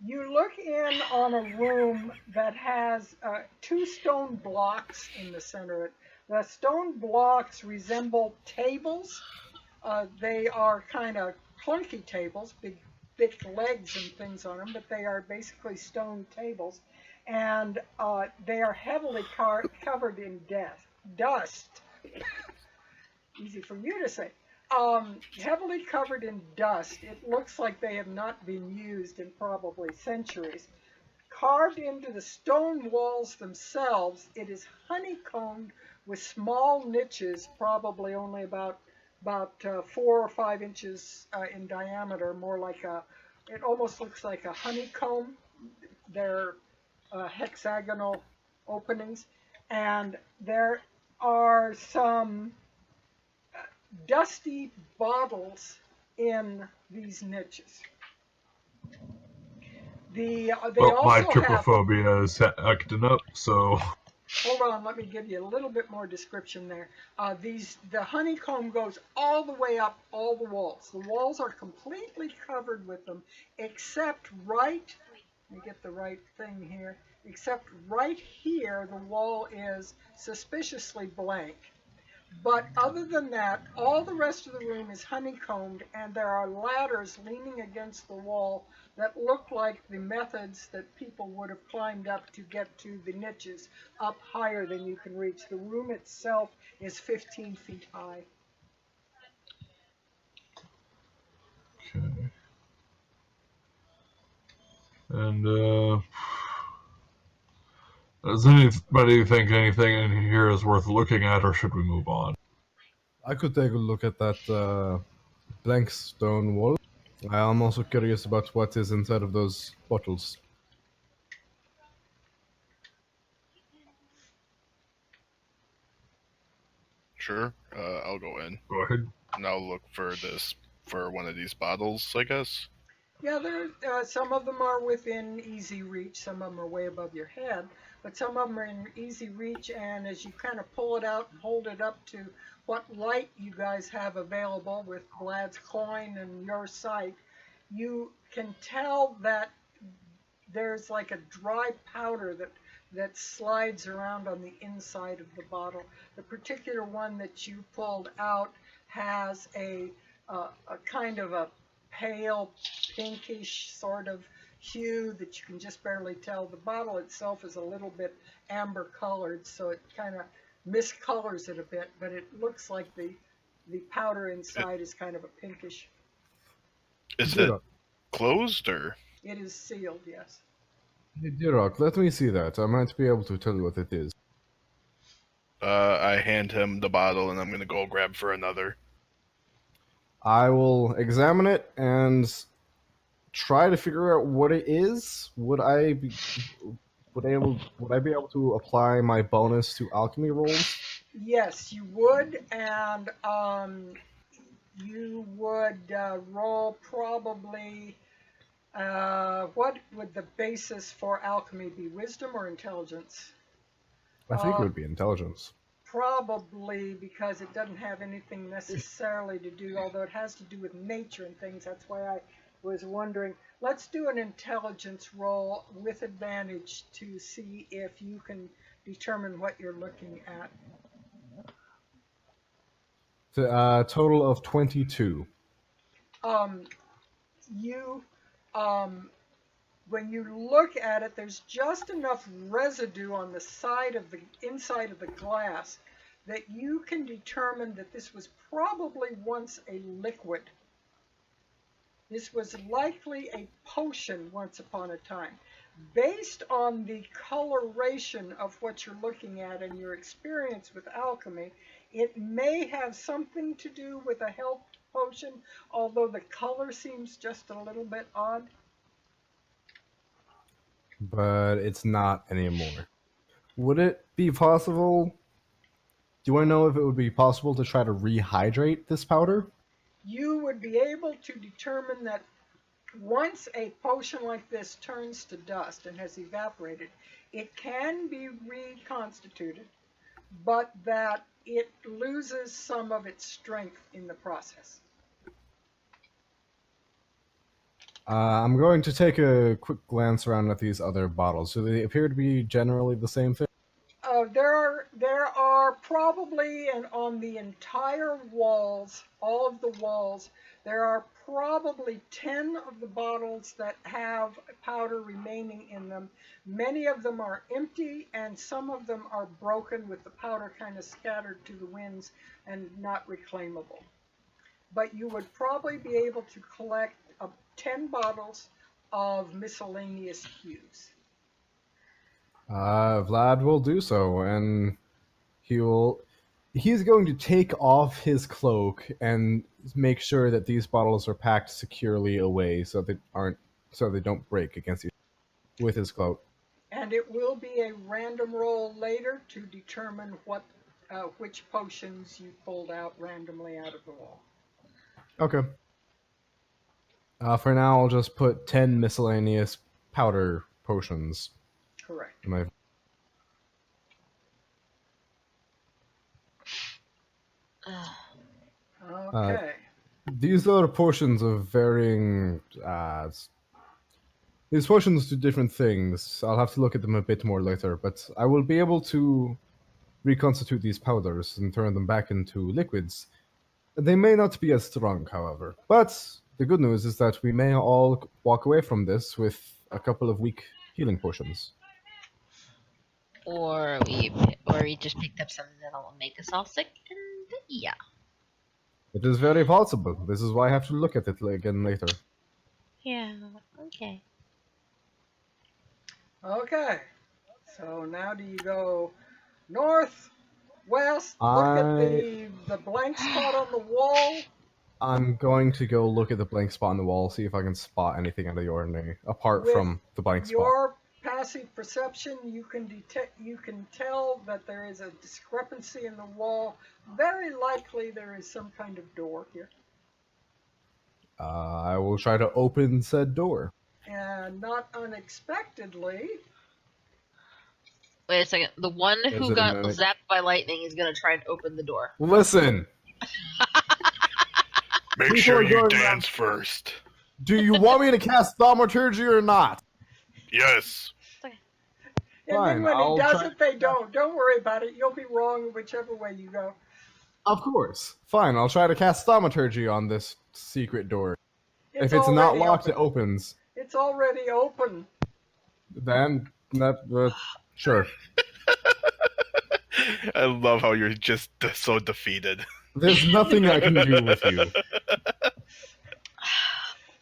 You look in on a room that has 2 stone blocks in the center of it. The stone blocks resemble tables. They are kind of clunky tables, big, thick legs and things on them, but they are basically stone tables. And they are heavily covered in dust. Easy for you to say. Heavily covered in dust. It looks like they have not been used in probably centuries. Carved into the stone walls themselves, it is honeycombed with small niches, probably only about 4 or 5 inches in diameter, more like it almost looks like a honeycomb. They're hexagonal openings, and there are some dusty bottles in these niches. They Well, my also have. trypophobia is acting up, so Hold on, let me give you a little bit more description there. The honeycomb goes all the way up all the walls. The walls are completely covered with them, except right. Let me get the right thing here. Except right here, the wall is suspiciously blank. But other than that, all the rest of the room is honeycombed, and there are ladders leaning against the wall that look like the methods that people would have climbed up to get to the niches up higher than you can reach. The room itself is 15 feet high. okay. And does anybody think anything in here is worth looking at, or should we move on? I could take a look at that blank stone wall. I'm also curious about what is inside of those bottles. Sure. I'll go in. Go ahead. And I'll look for one of these bottles, I guess. Yeah, some of them are within easy reach. Some of them are way above your head, but some of them are in easy reach. And as you kind of pull it out and hold it up to what light you guys have available with Vlad's coin and your sight, you can tell that there's like a dry powder that slides around on the inside of the bottle. The particular one that you pulled out has a kind of a pale pinkish sort of hue that you can just barely tell. The bottle itself is a little bit amber colored, so it kind of miscolors it a bit, but it looks like the powder inside is kind of a pinkish. Is it closed or? It is sealed, yes. Hey, Dirok, let me see that. I might be able to tell you what it is. I hand him the bottle, and I'm going to go grab for another. I will examine it and try to figure out what it is. Would I be able to apply my bonus to alchemy rolls? Yes, you would, and you would roll probably. What would the basis for alchemy be? Wisdom or intelligence? I think it would be intelligence. Probably, because it doesn't have anything necessarily to do, although it has to do with nature and things. That's why I was wondering. Let's do an intelligence roll with advantage to see if you can determine what you're looking at. The total of 22. When you look at it, there's just enough residue on the inside of the glass that you can determine that this was probably once a liquid. This was likely a potion once upon a time. Based on the coloration of what you're looking at and your experience with alchemy, it may have something to do with a health potion, although the color seems just a little bit odd. But it's not anymore. Would it be possible? Do I know if it would be possible to try to rehydrate this powder? You would be able to determine that once a potion like this turns to dust and has evaporated, it can be reconstituted, but that it loses some of its strength in the process. I'm going to take a quick glance around at these other bottles. Do they appear to be generally the same thing? There are probably, and on the entire walls, all of the walls, there are probably 10 of the bottles that have powder remaining in them. Many of them are empty, and some of them are broken with the powder kind of scattered to the winds and not reclaimable. But you would probably be able to collect 10 bottles of miscellaneous hues. Vlad will do so, and he's going to take off his cloak and make sure that these bottles are packed securely away so they don't break against each other with his cloak. And it will be a random roll later to determine which potions you pulled out randomly out of the wall. Okay. For now, I'll just put 10 miscellaneous powder potions. Correct. in my- Okay. These are potions of varying. These potions do different things. I'll have to look at them a bit more later, but I will be able to reconstitute these powders and turn them back into liquids. They may not be as strong, however. But the good news is that we may all walk away from this with a couple of weak healing potions. Or we just picked up something that'll make us all sick, and yeah. It is very possible. This is why I have to look at it again later. Yeah, okay. Okay. So now do you go north, west, look at the blank spot on the wall? I'm going to go look at the blank spot on the wall, see if I can spot anything out of the ordinary, apart With from the blank spot. Your passive perception, you can tell that there is a discrepancy in the wall. Very likely there is some kind of door here. I will try to open said door. And not unexpectedly, Wait a second. The one Is who it a got minute? zapped by lightning is gonna try and open the door. Listen, Make People sure are you going dance first. do you want me to cast thaumaturgy or not? Yes. and Fine, then when I'll he does try- it, they don't. Don't worry about it. You'll be wrong whichever way you go. Of course. Fine, I'll try to cast thaumaturgy on this secret door. If it's not already locked, open. it opens. It's already open. Then, sure. I love how you're just so defeated. There's nothing I can do with you.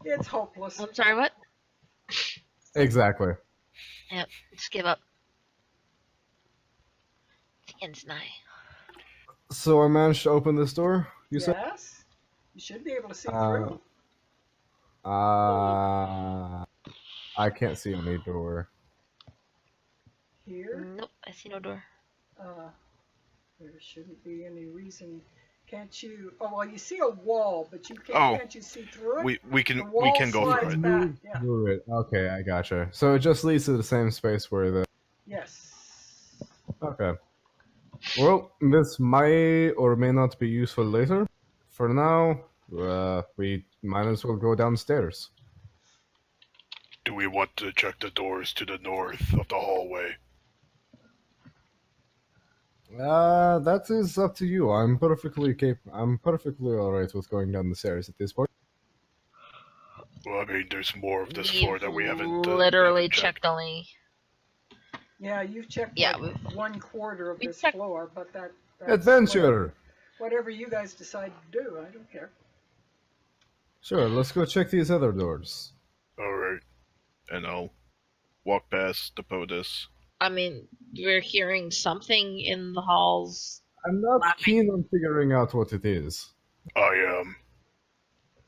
It's hopeless. I'm sorry, what? Exactly. Yep, just give up. The end's nigh. So I managed to open this door, you said? Yes? You should be able to see Uh, through. I can't see any door. Here, Nope, I see no door. there shouldn't be any reason. Can't you? Oh, well, you see a wall, but you can't. Oh. Can't you see through it? We The can wall go slides through it. back. Yeah. Through it. Okay, I gotcha. So it just leads to the same space where the... Yes. Okay. Well, this may or may not be useful later. For now, we might as well go downstairs. Do we want to check the doors to the north of the hallway? That is up to you. I'm perfectly alright with going down the stairs at this point. Well, I mean, there's more of this We've floor that we haven't literally checked. checked only. Yeah, you've checked Yeah, like 1/4 of we this checked- floor, but that's whatever, Adventure! whatever you guys decide to do. I don't care. Sure, let's go check these other doors. All right, and I'll walk past the POTUS. I mean, we're hearing something in the halls. I'm not Laughing. keen on figuring out what it is. I am.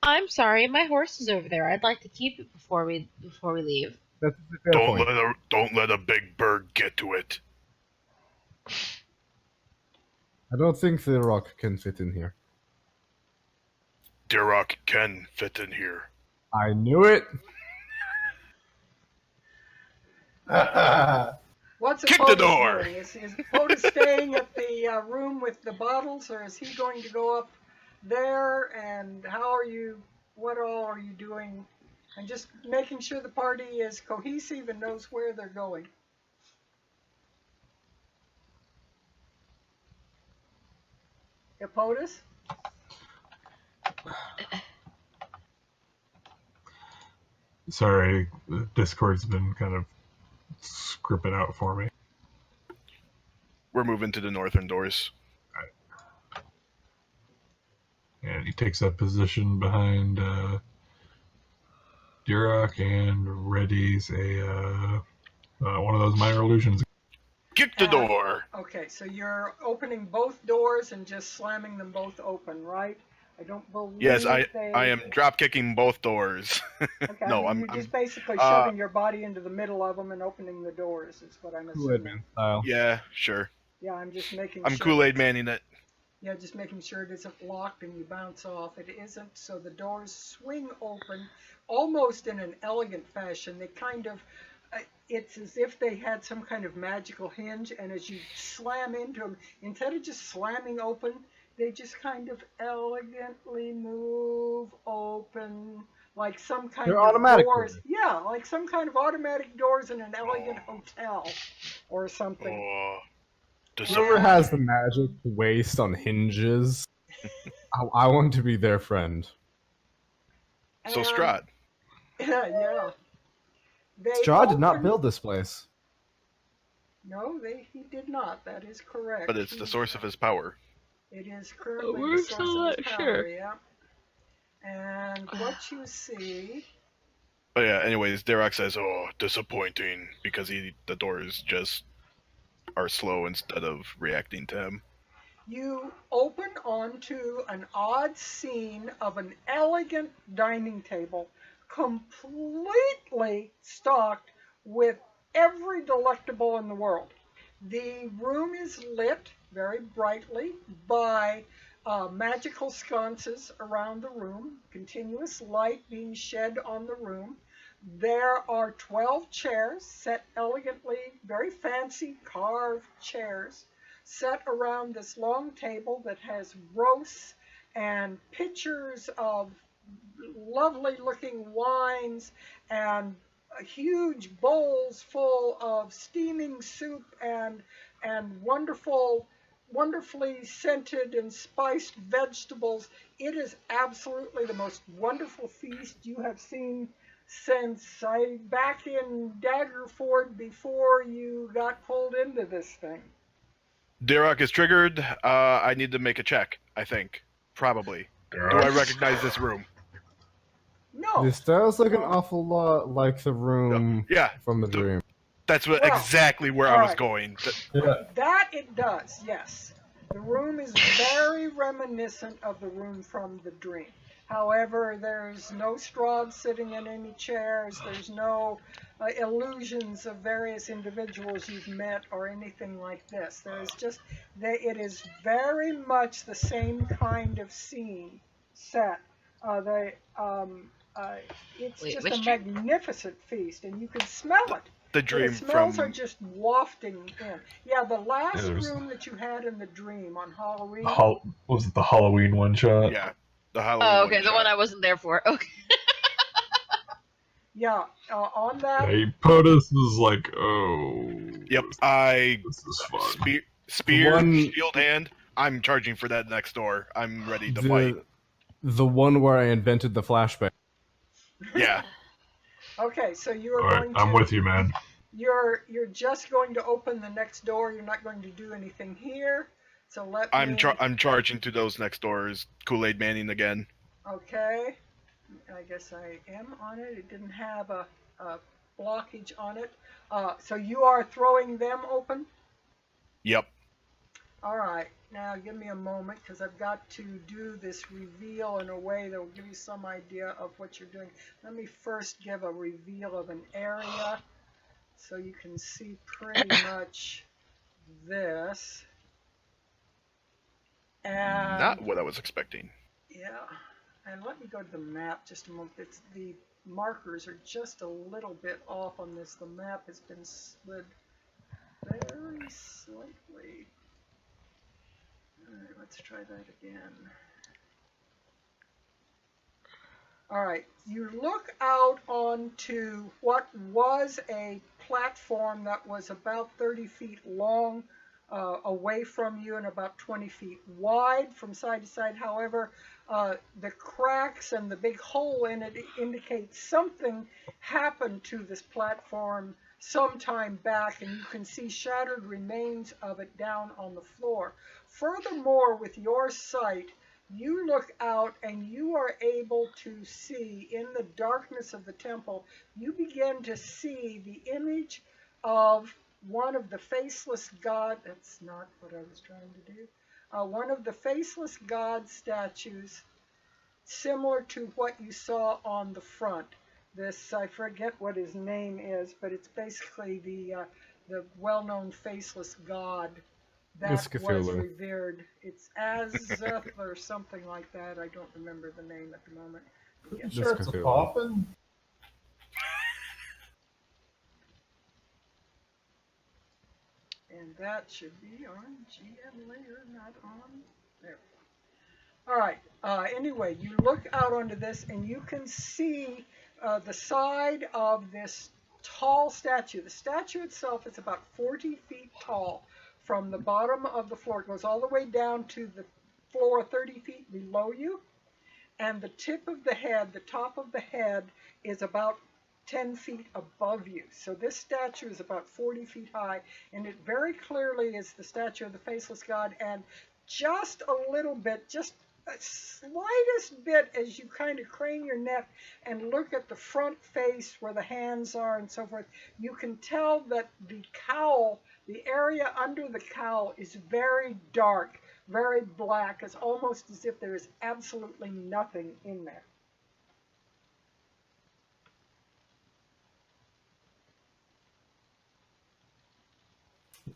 I'm sorry, my horse is over there. I'd like to keep it before we leave. That's a fair point. Don't let a big bird get to it. I don't think the rock can fit in here. Dirok can fit in here. I knew it! What's Kick the POTUS door. doing? Is POTUS staying at the room with the bottles, or is he going to go up there? And what all are you doing? And just making sure the party is cohesive and knows where they're going. Yeah, POTUS? Sorry, the Discord's been kind of scripting out for me. We're moving to the northern doors. And he takes up position behind Duroc and readies one of those minor illusions. Kick the door. Okay, so you're opening both doors and just slamming them both open, right? I don't believe Yes, I they... am drop kicking both doors. Okay, No, I mean, you're just basically uh, shoving your body into the middle of them and opening the doors, is what I'm Kool-Aid assuming. Man style. yeah, sure. Yeah, I'm just making I'm sure. Kool-Aid Manning it. Yeah, just making sure it isn't locked and you bounce off. It isn't, so the doors swing open almost in an elegant fashion. They kind of, it's as if they had some kind of magical hinge, and as you slam into them, instead of just slamming open, they just kind of elegantly move open, like some kind They're of automatic doors. doors. Yeah, like some kind of automatic doors in an elegant hotel or something. Oh, Whoever has the magic to waste on hinges, I want to be their friend. So And- Strahd. Yeah. They Strahd did not open- build this place. No, he did not. That is correct. But it's the source of his power. It is currently We're the source still of his not power, sure. yeah. And what you see... But yeah, anyways, Derek says, "Oh, disappointing," because the doors just are slow instead of reacting to him. You open onto an odd scene of an elegant dining table, completely stocked with every delectable in the world. The room is lit very brightly by magical sconces around the room, continuous light being shed on the room. There are 12 chairs set elegantly, very fancy carved chairs set around this long table that has roasts and pitchers of lovely looking wines and huge bowls full of steaming soup and wonderfully scented and spiced vegetables. It is absolutely the most wonderful feast you have seen since back in Daggerford before you got pulled into this thing. Derek is triggered. I need to make a check, I think. Probably. Do I recognize this room? No. This does look an awful lot like the room Yeah, from the dream. that's what Well, exactly where I was alright. going. Yeah. That it does, yes. The room is very reminiscent of the room from the dream. However, there's no Strahd sitting in any chairs. There's no illusions of various individuals you've met or anything like this. There's just, it is very much the same kind of scene set. It's Wait, just which a dream? magnificent feast, and you can smell it. The dream The smells from are just wafting in. Yeah, the last Yeah, there's- room that you had in the dream on Halloween. Was it the Halloween one shot? yeah, the Halloween. Oh, okay, the shot. one I wasn't there for. Okay. Yeah, on that. Hey, POTUS is like, oh. Yep, I This is fun. spear One- shield hand. I'm charging for that next door. I'm ready to fight. The one where I invented the flashbang. Yeah, Okay, so you are All right, going to. I'm with you, man. You're just going to open the next door. You're not going to do anything here. So let I'm me. I'm charging to those next doors. Kool-Aid Manning again. Okay. I guess I am on it. It didn't have a blockage on it. So you are throwing them open? Yep. All right. Now give me a moment because I've got to do this reveal in a way that will give you some idea of what you're doing. Let me first give a reveal of an area so you can see pretty much this. And Not what I was expecting. yeah, and let me go to the map just a moment. The markers are just a little bit off on this. The map has been slid very slightly. All right, let's try that again. All right, you look out onto what was a platform that was about 30 feet long away from you and about 20 feet wide from side to side. However, the cracks and the big hole in it indicate something happened to this platform some time back, and you can see shattered remains of it down on the floor. Furthermore, with your sight, you look out and you are able to see in the darkness of the temple, you begin to see the image of one of the faceless god, that's not what I was trying to do, one of the faceless god statues similar to what you saw on the front. This, I forget what his name is, but it's basically the well-known faceless god that It's was Cthulhu. revered. It's Azeth or something like that. I don't remember the name at the moment. Pretty Yes. sure it's a Cthulhu. coffin. And that should be on GM layer, not on there. All right. Anyway, you look out onto this, and you can see the side of this tall statue. The statue itself is about 40 feet tall from the bottom of the floor. It goes all the way down to the floor 30 feet below you. And the tip of the head, the top of the head, is about 10 feet above you. So this statue is about 40 feet high, and it very clearly is the statue of the faceless god. And just a little bit, just a slightest bit, as you kind of crane your neck and look at the front face where the hands are and so forth, you can tell that the cowl, the area under the cowl, is very dark, very black. It's almost as if there is absolutely nothing in there.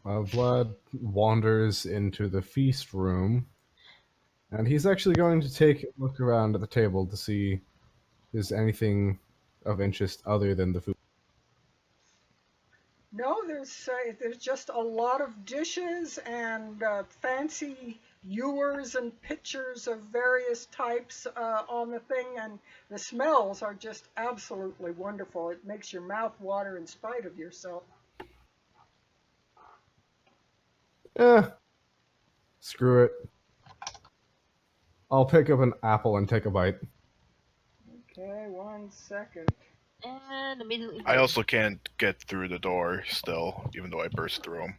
Vlad wanders into the feast room, and he's actually going to take a look around at the table to see if there's anything of interest other than the food. No, there's just a lot of dishes and fancy ewers and pitchers of various types on the thing, and the smells are just absolutely wonderful. It makes your mouth water in spite of yourself. Screw it. I'll pick up an apple and take a bite. Okay, 1 second. And immediately. I also can't get through the door still, even though I burst through them.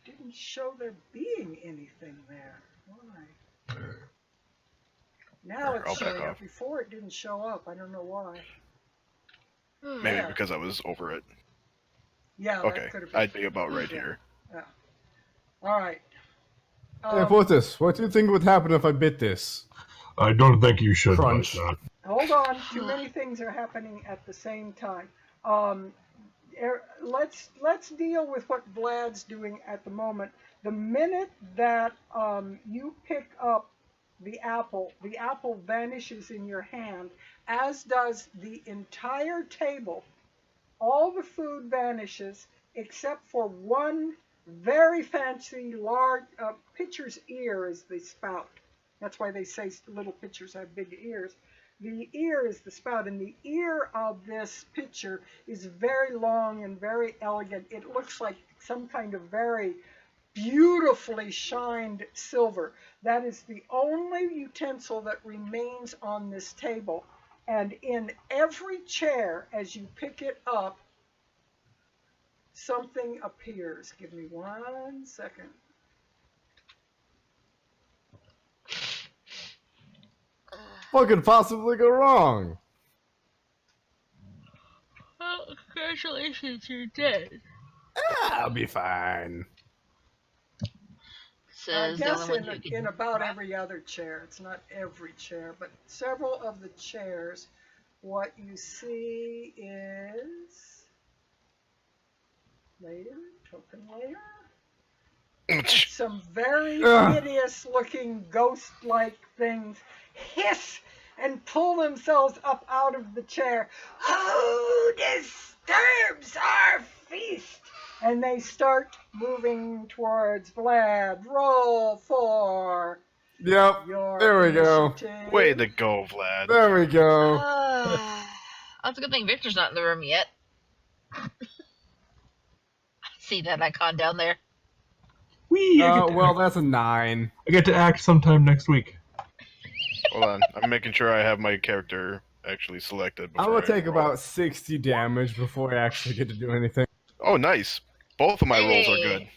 Didn't show there being anything there. Why? Now I'll it's back showing off. up. Before it didn't show up. I don't know why. Maybe Yeah. because I was over it. Yeah, Okay, that could have been. I'd be about right Yeah. here. All right. Hey, Portis, what do you think would happen if I bit this? I don't think you should. Crunch. But, Hold on. Too many things are happening at the same time. Let's deal with what Vlad's doing at the moment. The minute that you pick up the apple vanishes in your hand, as does the entire table. All the food vanishes except for one very fancy large pitcher's ear is the spout. That's why they say little pitchers have big ears. The ear is the spout, and the ear of this pitcher is very long and very elegant. It looks like some kind of very beautifully shined silver. That is the only utensil that remains on this table. And in every chair, as you pick it up, something appears. Give me 1 second. What could possibly go wrong? Well, congratulations, you're dead. I'll be fine. I Says the guess only one who can in about rap. every other chair. It's not every chair, but several of the chairs. What you see is layer, token layer. Some very hideous-looking ghost-like things hiss and pull themselves up out of the chair. Who disturbs our feast? And they start moving towards Vlad. Roll for Yep. your There we go. initiative. Way to go, Vlad. There we go. That's a good thing Victor's not in the room yet. See that icon down there? Whee! Well, that's a 9. I get to act sometime next week. Hold on, I'm making sure I have my character actually selected. I'm before gonna take I roll. about 60 damage before I actually get to do anything. Oh, nice. Both of my rolls are good.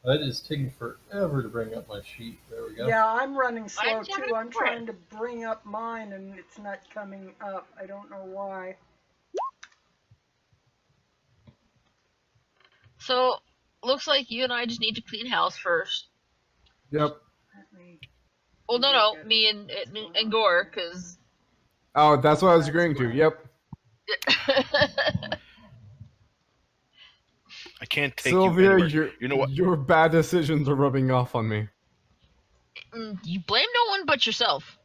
That is taking forever to bring up my sheet. There we go. Yeah, I'm running slow I'm too. having I'm a trying to bring up mine and it's not coming up. I don't know why. So, looks like you and I just need to clean house first. Yep. Let me Well, no, me and Gore, because. Oh, that's what I was agreeing to. Yep. I can't take Sylvia, you anywhere. You know what? your bad decisions are rubbing off on me. You blame no one but yourself.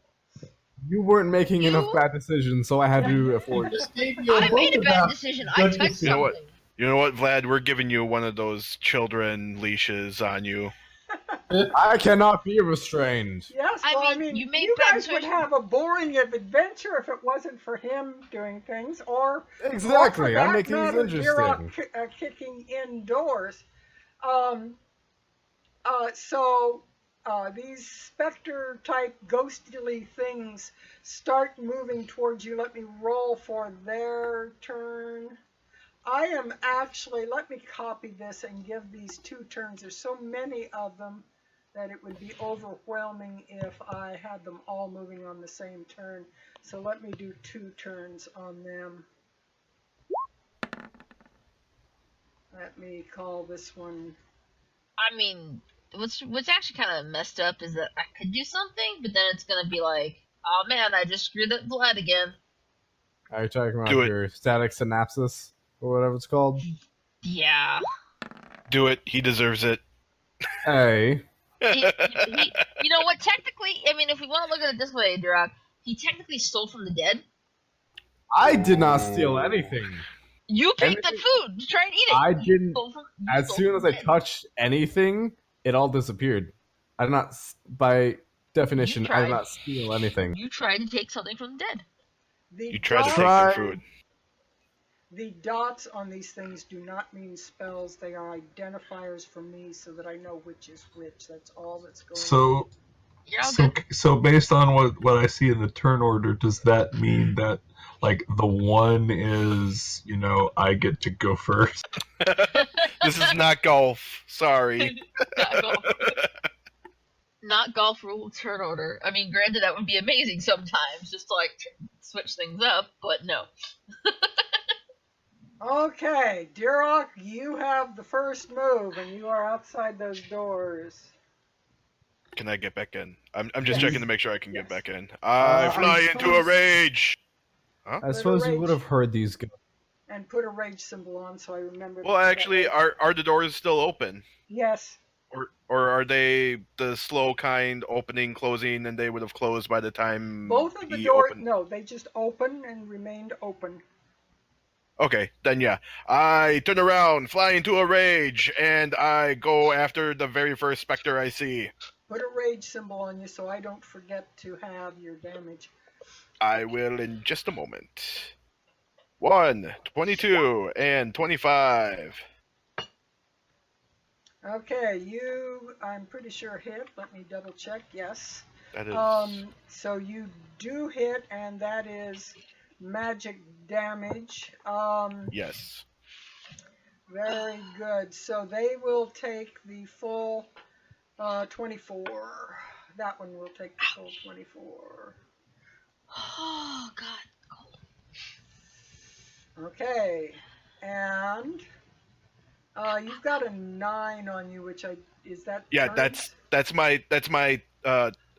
You weren't making enough bad decisions, so I had to afford it. Just gave you I both made a bad about decision. good I touched decision. You know what? something. You know what, Vlad? We're giving you one of those children leashes on you. I cannot be restrained. Yes, I well, mean, you made you bad guys would decisions. have a boring adventure if it wasn't for him doing things, or Exactly, or I for make that things matter, Duroc interesting. kicking indoors. These specter-type ghostly things start moving towards you. Let me roll for their turn. I am actually, let me copy this and give these 2 turns. There's so many of them that it would be overwhelming if I had them all moving on the same turn. So let me do 2 turns on them. Let me call this one. I mean, what's actually kind of messed up is that I could do something, but then it's gonna be like, oh man, I just screwed up Vlad again. Are you talking about Do it. your static synapses or whatever it's called? Yeah. Do it. He deserves it. Hey, You know what? Technically, I mean, if we want to look at it this way, Duroc, he technically stole from the dead. I did not steal anything. You picked the Anything- food to try and eat it. I You didn't. stole from- you As stole soon from as the I dead. touched anything, it all disappeared. I did not, by definition, I tried. did not steal anything. You tried to take something from the dead. You tried to take Try- their food. The dots on these things do not mean spells. They are identifiers for me so that I know which is which. That's all that's going on. So, You're all so, good. so based on what I see in the turn order, does that mean that like the 1 is, I get to go first? This is not golf. Sorry. Not golf. Not golf rule turn order. I mean, granted, that would be amazing sometimes, just to like switch things up, but no. Okay, Duroc, you have the first move, and you are outside those doors. Can I get back in? I'm just checking to make sure I can get back in. I I fly into a suppose- rage. I suppose you would have heard these go. And put a rage symbol on so I remember. Well, actually, are the doors still open? Yes. Or are they the slow kind opening, closing, and they would have closed by the time Both of the he doors, opened? no, they just opened and remained open. Okay, then yeah. I turn around, fly into a rage, and I go after the very first specter I see. Put a rage symbol on you so I don't forget to have your damage. I will in just a moment. 1, 22, and 25. Okay, you, I'm pretty sure hit. Let me double check. Yes. That is... So you do hit, and that is magic damage. Yes. Very good. So they will take the full 24. That one will take the full 24. Oh God. Okay, and you've got a 9 on you, which is that? Yeah, turns? that's my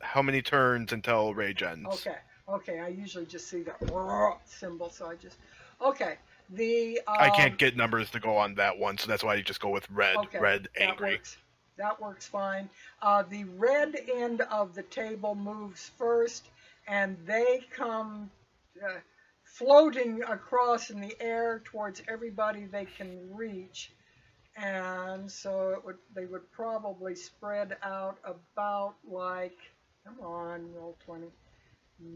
how many turns until rage ends? Okay. I usually just see the symbol, so I just The I can't get numbers to go on that one, so that's why you just go with red. Okay, Red, angry. That works fine. The red end of the table moves first, and they come floating across in the air towards everybody they can reach. And so they would probably spread out about like, come on, roll 20.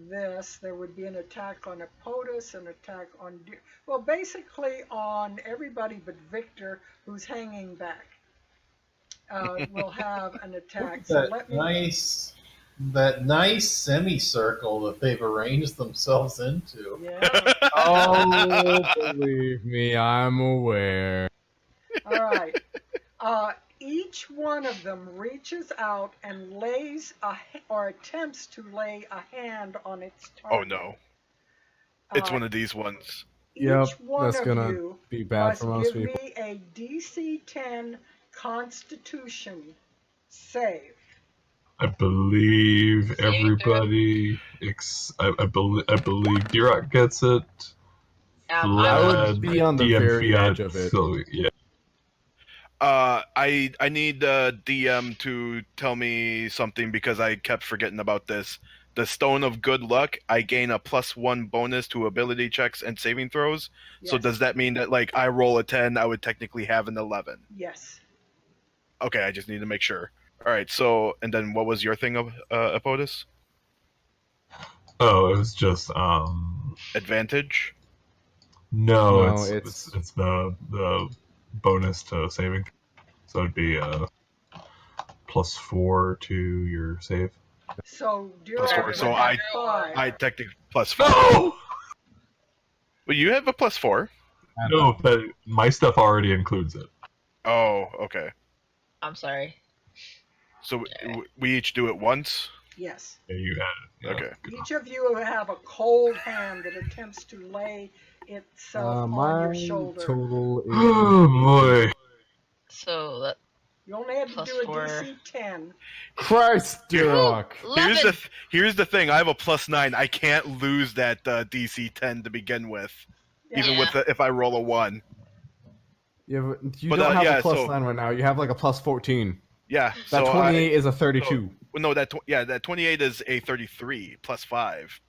There would be an attack on Apotus, an attack on, well, basically on everybody but Victor, who's hanging back. Will have an attack. So let me. That nice semicircle that they've arranged themselves into. Yeah. Oh, believe me, I'm aware. All right. Each one of them reaches out and lays or attempts to lay a hand on its target. Oh no. It's one of these ones. Yep, Each one that's of gonna you be bad must for most give people. me a DC 10 Constitution save. I believe Saving throw? everybody. I believe Duroc gets it. I Vlad, would be on the DM very Fiat, edge of it. Sylvie, yeah. I need the DM to tell me something because I kept forgetting about this. The Stone of Good Luck, I gain a +1 bonus to ability checks and saving throws. So Yes. does that mean that like I roll a 10, I would technically have an 11? Yes. Okay, I just need to make sure. All right, so and then what was your thing of Apotus? Oh, it was just Advantage. no, No, it's the bonus to saving. So it'd be +4 to your save. So Plus Duroc 4. would So have 5. I technically +4. No, Well, you have a +4. no, but my stuff already includes it. Oh, okay. I'm sorry. So we each do it once. Yes. Yeah, you had it. Yeah, Okay. good. Each of you have a cold hand that attempts to lay itself on your My shoulder. total is Oh boy. So that You only had to Plus do a 4. DC 10. Christ, Duroc. Here's the thing. I have a +9. I can't lose that DC 10 to begin with, even with if I roll a 1. You But, don't have yeah, a plus so- 9 right now. You have like a plus 14. Yeah. That so 28 is a 32. that 28 is a 33 +5,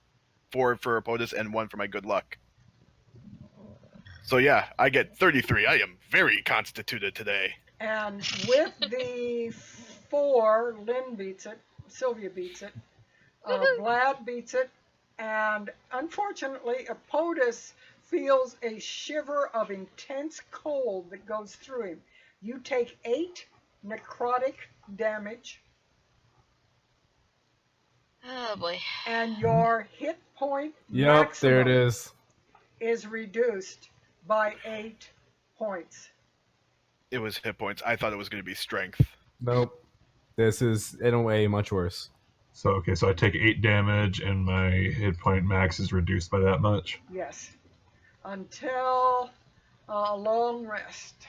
4 for Apotus and 1 for my good luck. So yeah, I get 33. I am very constituted today. And with the 4, Lynn beats it, Sylvia beats it, Vlad beats it, and unfortunately, Apotus feels a shiver of intense cold that goes through him. You take 8 necrotic damage, Oh boy. and your hit point Yep, there it maximum is. reduced by 8 points. It was hit points. I thought it was going to be strength. Nope. This is, in a way, much worse. So okay, so I take 8 damage, and my hit point max is reduced by that much. Yes. Until a long rest.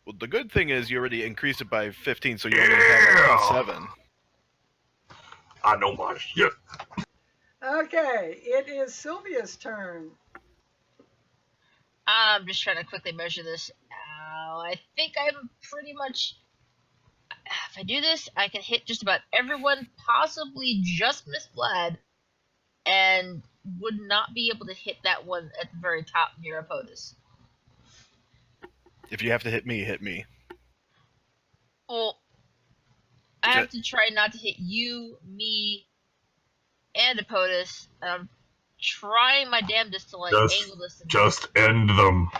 Well, the good thing is you already increased it by 15, so you only have a 7. I know my shit. Okay, it is Sylvia's turn. I'm just trying to quickly measure this. I think I'm pretty much. If I do this, I can hit just about everyone, possibly just Miss Vlad, and would not be able to hit that one at the very top near Apotus. If you have to hit me, hit me. Well, I have to try not to hit you, me, and Apotus. I'm trying my damnedest to angle this. Just end them.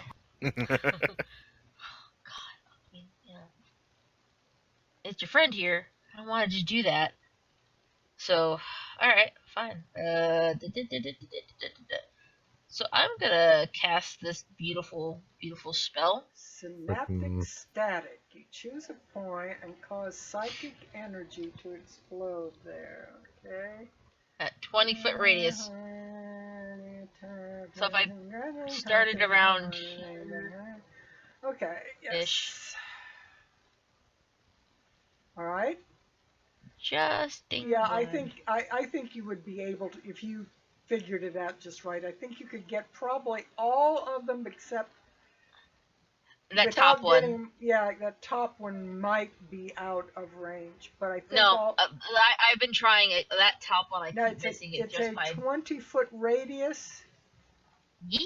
It's your friend here. I don't want to just do that. So, alright, fine. So I'm gonna cast this beautiful, beautiful spell. Synaptic static. You choose a point and cause psychic energy to explode there. Okay. At 20-foot radius. So if I started around here. Okay, yes. Ish. Alright. Just Yeah, I think you would be able to, if you figured it out just right, I think you could get probably all of them except that top one. That top one might be out of range, but I think no, I've been trying it. That top one, I keep missing it. It's a 20-foot radius,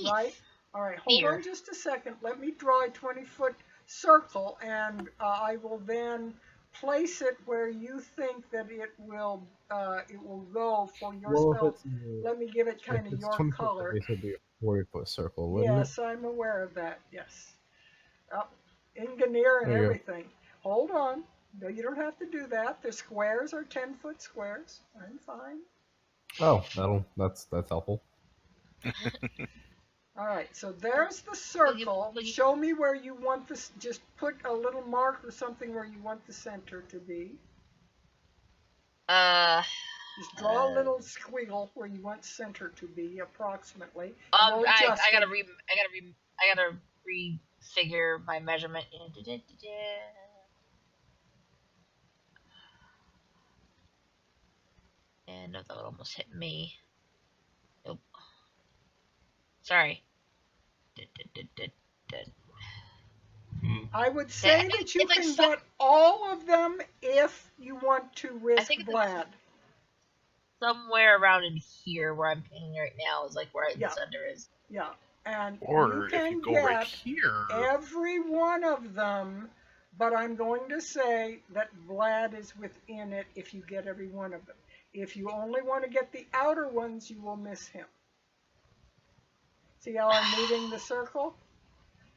right? All right, hold on just a second. Let me draw a 20-foot circle, and I will then place it where you think that it will go for your spell. Let me give it kind of your color. It would be a 40-foot circle, wouldn't yes, I'm aware of that. Yes. Engineer and everything. Hold on. No, you don't have to do that. The squares are 10-foot squares. I'm fine. Oh, that's helpful. All right, so there's the circle. Show me where you want this. Just put a little mark or something where you want the center to be. Just draw a little squiggle where you want center to be, approximately. I gotta refigure my measurement. And no, that would almost hit me. Nope. Sorry. I would say think that you it's like can some- get all of them if you want to risk think it's Vlad. Somewhere around in here where I'm pinging right now is like where Yeah. the center is. Yeah, and Or you if can you go get right here. every one of them, but I'm going to say that Vlad is within it if you get every one of them. If you only want to get the outer ones, you will miss him. See how I'm moving the circle?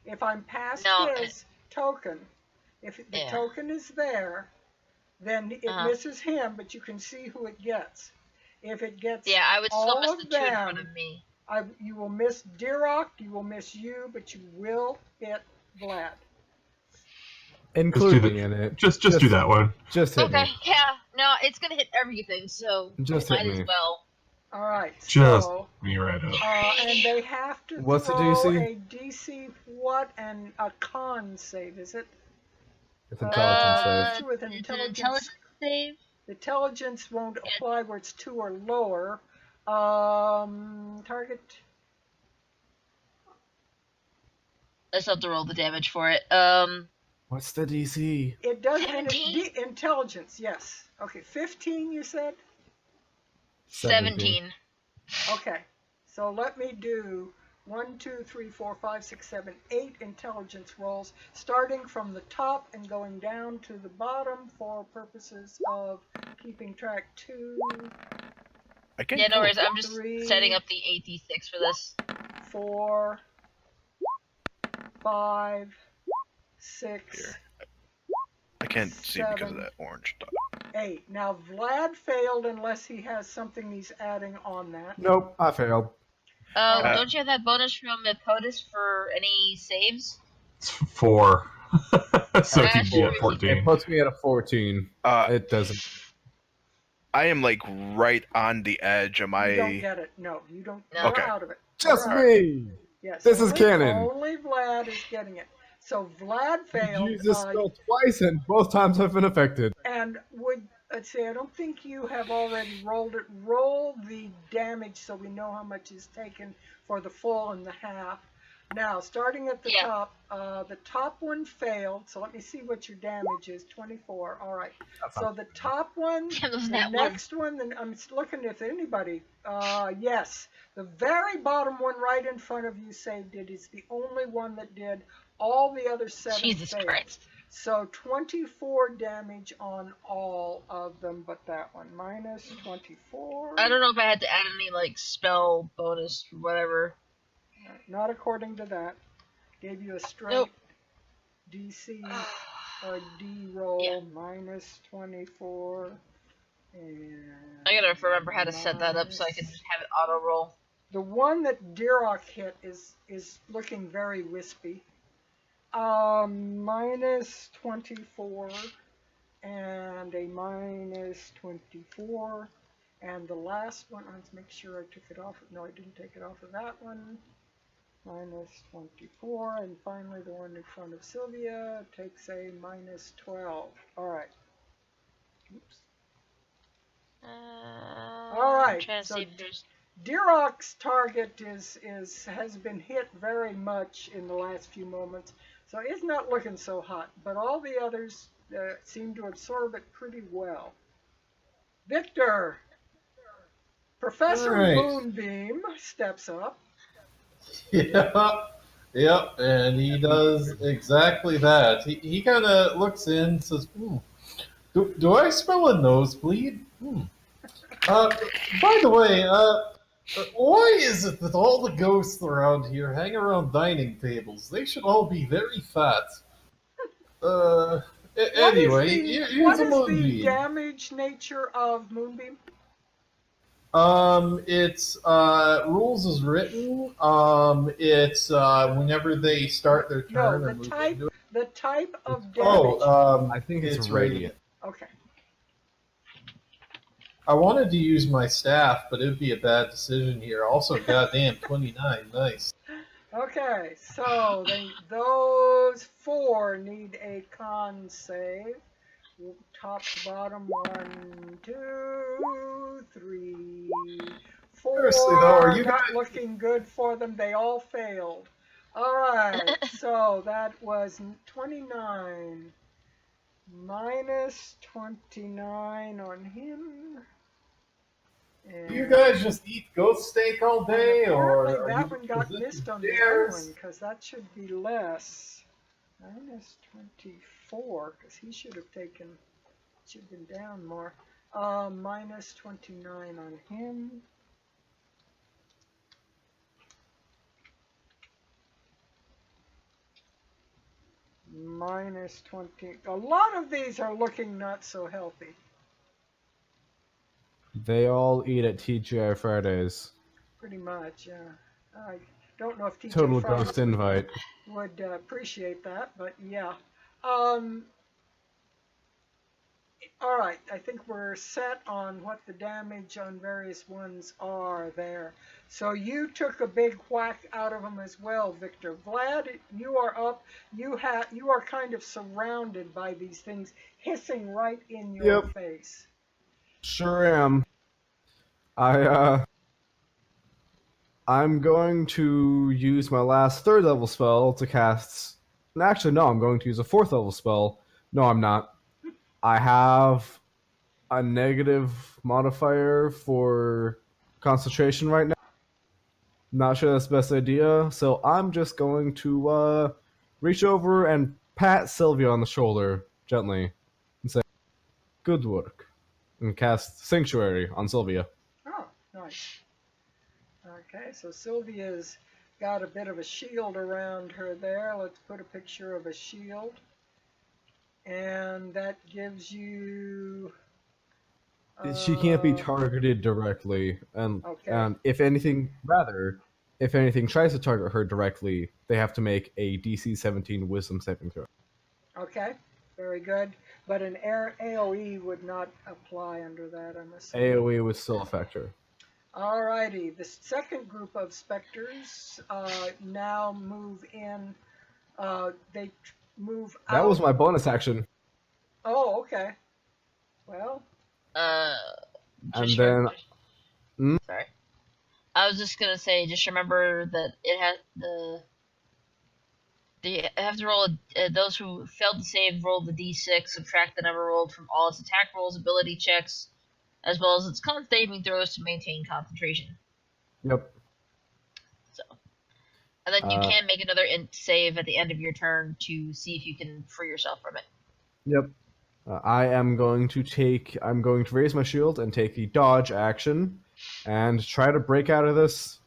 If I'm past No. his token, if the Yeah. token is there, then it misses him, but you can see who it gets. If it gets Yeah, I would still all miss of the two in front them, of me. you will miss Dirok, you will miss you, but you will hit Vlad. Including in it. Just do that one. Just hit Okay, me. yeah. No, it's gonna hit everything, so Just might hit as me. well. All right, Just so me right up. and they have to What's the throw DC? a DC what and a con save, is it? It's intelligence save. With It's an intelligence. intelligence save. Intelligence won't apply where it's 2 or lower. Target. I still have to roll the damage for it. What's the DC? It does 17? intelligence, yes. Okay, 15 you said? 17. Okay, so let me do 1, 2, 3, 4, 5, 6, 7, 8 intelligence rolls, starting from the top and going down to the bottom for purposes of keeping track. 2, I can Yeah, no worries. I'm just 3, setting up the 8d6 for this. 4, 5, 6, Here. I can't see because of 7, that orange dot. 8. Now Vlad failed unless he has something he's adding on that. Nope, I failed. Don't you have that bonus from POTUS for any saves? It's 4. So Yeah, he'd be sure. at It 14. puts me at a 14. It doesn't. I am like right on the edge. Am You don't I? get it. No, you don't. No. You're Okay. out of it. Just All right. me! Yes. This is only, canon. Only Vlad is getting it. So Vlad failed. Jesus spell twice, and both times I've been affected. And let's see, I don't think you have already rolled it. Roll the damage so we know how much is taken for the full and the half. Now, starting at the top one failed. So let me see what your damage is. 24. All right. So the top one, the next one, then I'm looking if anybody. Yes, the very bottom one right in front of you saved it. Is the only one that did. All the other 7 Jesus failed. Christ. So 24 damage on all of them, but that one. Minus 24. I don't know if I had to add any, like, spell bonus or whatever. Not according to that. Gave you a straight Nope. DC or D roll. Yeah. Minus 24. And I gotta remember how to set that up so I can have it auto roll. the one that Dirok hit is looking very wispy. Minus 24 and a minus 24, and the last one, let's make sure I took it off. No, I didn't take it off of that one. Minus 24, and finally the one in front of Sylvia takes a minus 12. All right. Oops. All right. I'm trying to So see if there's... Dirok's target has been hit very much in the last few moments, so it's not looking so hot. But all the others seem to absorb it pretty well. Victor, Professor Right. Moonbeam steps up. Yep, and he does exactly that. He kind of looks in and says, do I smell a nosebleed? By the way, why is it that all the ghosts around here hang around dining tables? They should all be very fat. Anyway, here's what a is the moonbeam. damage nature of Moonbeam? It's rules as written. It's whenever they start their turn No, or move the into it. type of damage. I think it's radiant. Okay. I wanted to use my staff, but it would be a bad decision here. Also, goddamn, 29, nice. Okay, so those 4 need a con save. top to bottom. 1, 2, 3, 4. Seriously, though, are you Not guys- looking good for them. They all failed. All right, so that was 29 minus 29 on him. And You guys just eat ghost steak all day, or apparently are that you one got resisting missed on the dares? other one, because that should be less. Minus 24, because he should have been down more. Minus 29 on him. Minus 20. A lot of these are looking not so healthy. They all eat at TGI Fridays. Pretty much, yeah. I don't know if TJ Total Fridays ghost invite. would appreciate that, but yeah. All right, I think we're set on what the damage on various ones are there. So you took a big whack out of them as well, Victor. Vlad, you are up. You are kind of surrounded by these things hissing right in your Yep. face. Sure am. I'm going to use my last 3rd level spell to cast. Actually, no, I'm going to use a 4th level spell. No, I'm not. I have a negative modifier for concentration right now. Not sure that's the best idea, so I'm just going to reach over and pat Sylvia on the shoulder gently and say, "Good work," and cast Sanctuary on Sylvia. Oh, nice. Okay, so Sylvia's got a bit of a shield around her there. Let's put a picture of a shield. And that gives you... She can't be targeted directly, and Okay. if anything tries to target her directly, they have to make a DC 17 Wisdom saving throw. Okay, very good. But an AoE would not apply under that, I'm assuming. AoE would still affect her. Alrighty, the second group of specters now move in. They move out. That was my bonus action. Oh, okay. Well, And just then sorry. I was just gonna say, just remember that it has they have to roll. Those who failed to save roll the d6, subtract the number rolled from all its attack rolls, ability checks, as well as its con saving throws to maintain concentration. Yep. So, and then you can make another save at the end of your turn to see if you can free yourself from it. Yep. I'm going to raise my shield and take the dodge action and try to break out of this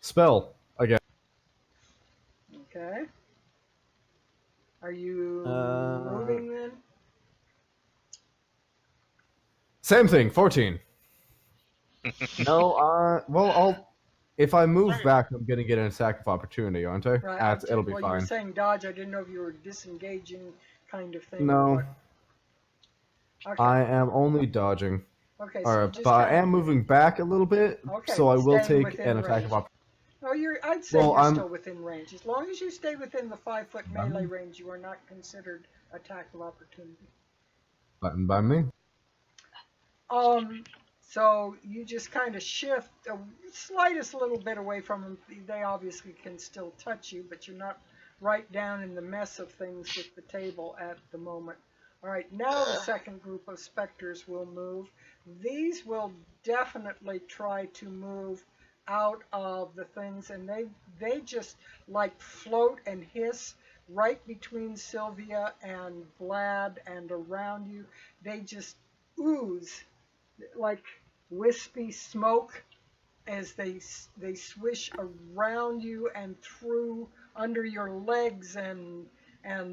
spell again. okay. Are you moving then? Same thing, 14. No, well, if I move back, I'm going to get an attack of opportunity, aren't I? Right. It'll be well, fine. You were saying dodge. I didn't know if you were disengaging kind of thing. No. Okay. I am only dodging. Okay. All So right, just but I kinda- am moving back a little bit, Okay, so I will staying take within an attack range. of opportunity. Oh, I'd say Well, you're I'm- still within range. As long as you stay within the 5-foot melee range, you are not considered attack of opportunity. Button by me. So you just kind of shift the slightest little bit away from them. They obviously can still touch you, but you're not right down in the mess of things with the table at the moment. All right, now the second group of specters will move. These will definitely try to move out of the things, and they just like float and hiss right between Sylvia and Vlad and around you. They just ooze like wispy smoke as they swish around you and through under your legs and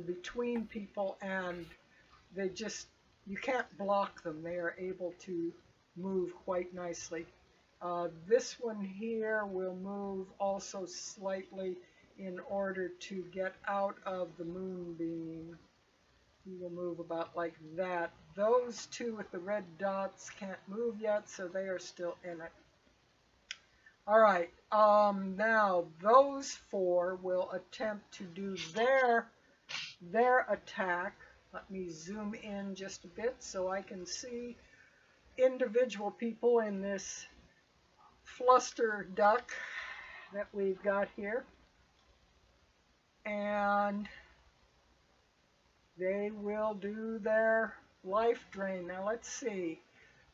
between people, and they just, you can't block them. They are able to move quite nicely. This one here will move also slightly in order to get out of the moonbeam. He will move about like that. Those two with the red dots can't move yet, so they are still in it. All right, now those four will attempt to do their attack. Let me zoom in just a bit so I can see individual people in this fluster duck that we've got here. And they will do their life drain. Now let's see.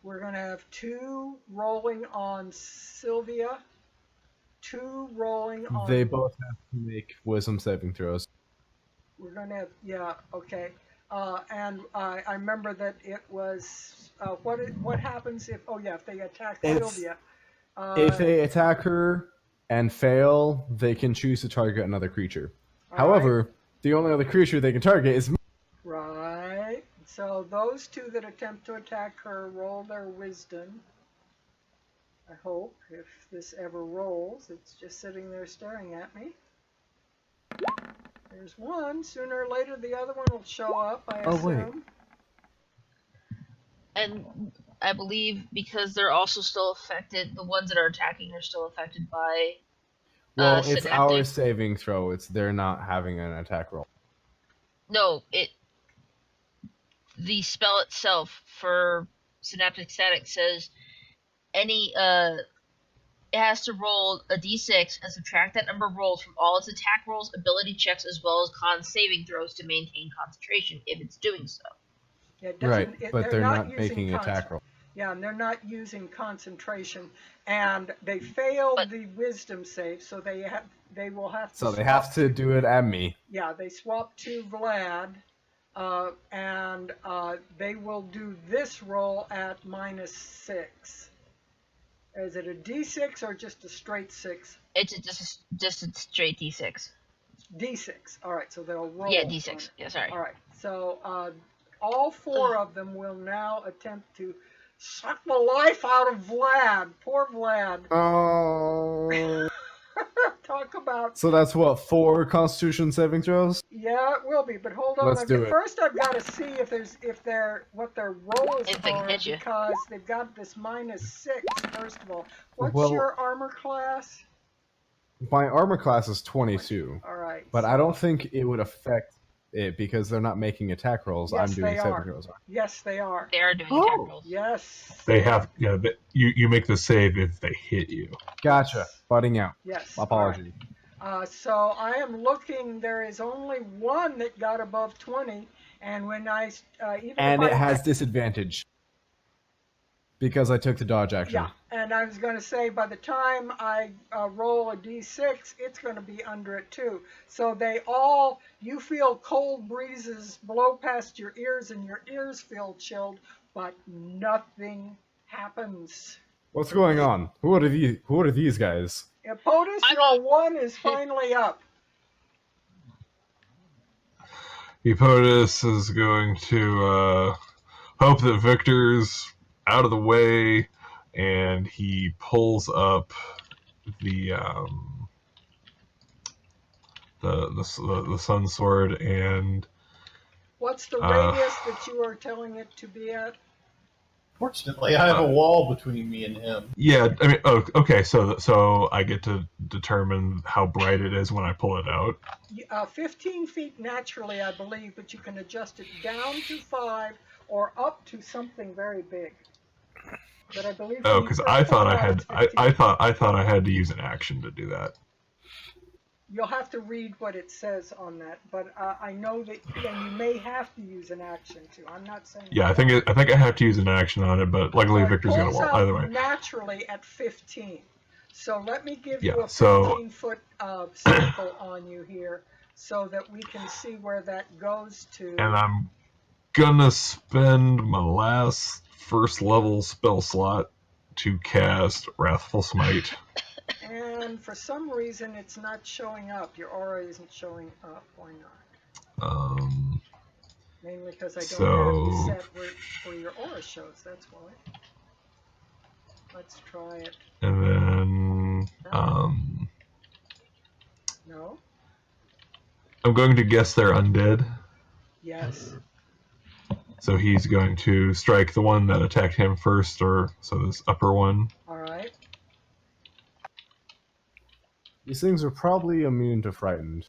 We're going to have 2 rolling on Sylvia, 2 rolling on... They both have to make wisdom saving throws. We're going to have, yeah, okay. And I remember that it was, what happens if, oh yeah, if they attack Sylvia. If they attack her and fail, they can choose to target another creature. However, the only other creature they can target is me. Right. So those 2 that attempt to attack her roll their wisdom. I hope, if this ever rolls. It's just sitting there staring at me. There's one. Sooner or later, the other one will show up, I assume. Oh, wait. And I believe because they're also still affected, the ones that are attacking are still affected by... Well, it's synaptic. our saving throw. They're not having an attack roll. No, the spell itself for Synaptic Static says it has to roll a d6 and subtract that number of rolls from all its attack rolls, ability checks, as well as con saving throws to maintain concentration if it's doing so. Yeah, Right, but they're not making attack roll. Yeah, and they're not using concentration, and they failed the wisdom save, so they will have to. So they have to do it at me. Yeah, they swap to Vlad, and they will do this roll at -6. Is it a D6 or just a straight 6? It's just a straight d6. D6. All right, so they'll roll. Yeah, d6. Yeah, sorry. All right, so all 4 of them will now attempt to suck the life out of Vlad. Poor Vlad. Oh. Talk about... So that's what, 4 Constitution saving throws? Yeah, it will be, but hold on. Let's do it. First, I've got to see what their rolls If they can are, hit you. because they've got this -6. First of all, what's Well- your armor class? My armor class is 22, All right, but I don't think it would affect it because they're not making attack rolls. Yes, I'm doing they saving are. throws. Yes, they are. They are doing attack Oh. rolls. Yes. They have, yeah. You make the save if they hit you. Gotcha. Butting out. Yes. Apology. All right. So I am looking. There is only one that got above 20, and when I even And if it I, has disadvantage because I took the dodge action. Yeah, and I was going to say, by the time I roll a d6, it's going to be under it too. So you feel cold breezes blow past your ears, and your ears feel chilled, but nothing happens. What's going on? Who are these guys? POTUS, your 1 is finally up. POTUS is going to hope that Victor's out of the way, and he pulls up the sun sword. And What's the radius that you are telling it to be at? Fortunately, I have a wall between me and him. yeah, I mean, okay, so I get to determine how bright it is when I pull it out. 15 feet naturally, I believe, but you can adjust it down to 5 or up to something very big. But I believe. Oh, because I thought I thought I had to use an action to do that. You'll have to read what it says on that, but I know that you may have to use an action too. I'm not saying. Yeah, I think I have to use an action on it, but luckily Victor's gonna pulls wall out either way. naturally at 15. So let me give Yeah, you a so- 15-foot circle on you here, so that we can see where that goes to. And I'm gonna spend my last first level spell slot to cast Wrathful Smite. And for some reason, it's not showing up. Your aura isn't showing up. Why not? Mainly because I don't have you set where your aura shows. That's why. Let's try it. And then No? I'm going to guess they're undead. Yes. So he's going to strike the one that attacked him first, so this upper one. All right. These things are probably immune to frightened.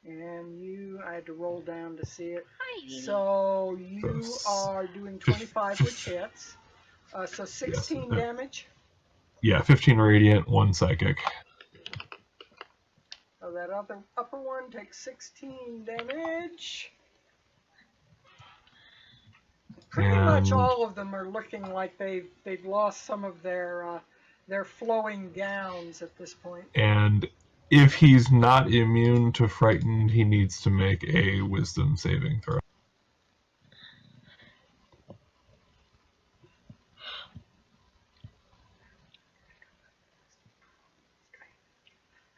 And you, I had to roll down to see it. Hi, Vivi. So you are doing 25, which hits. So 16 damage. Yeah, 15 radiant, 1 psychic. So that other upper one takes 16 damage. Pretty much all of them are looking like they've lost some of their flowing gowns at this point. And if he's not immune to frightened, he needs to make a wisdom saving throw.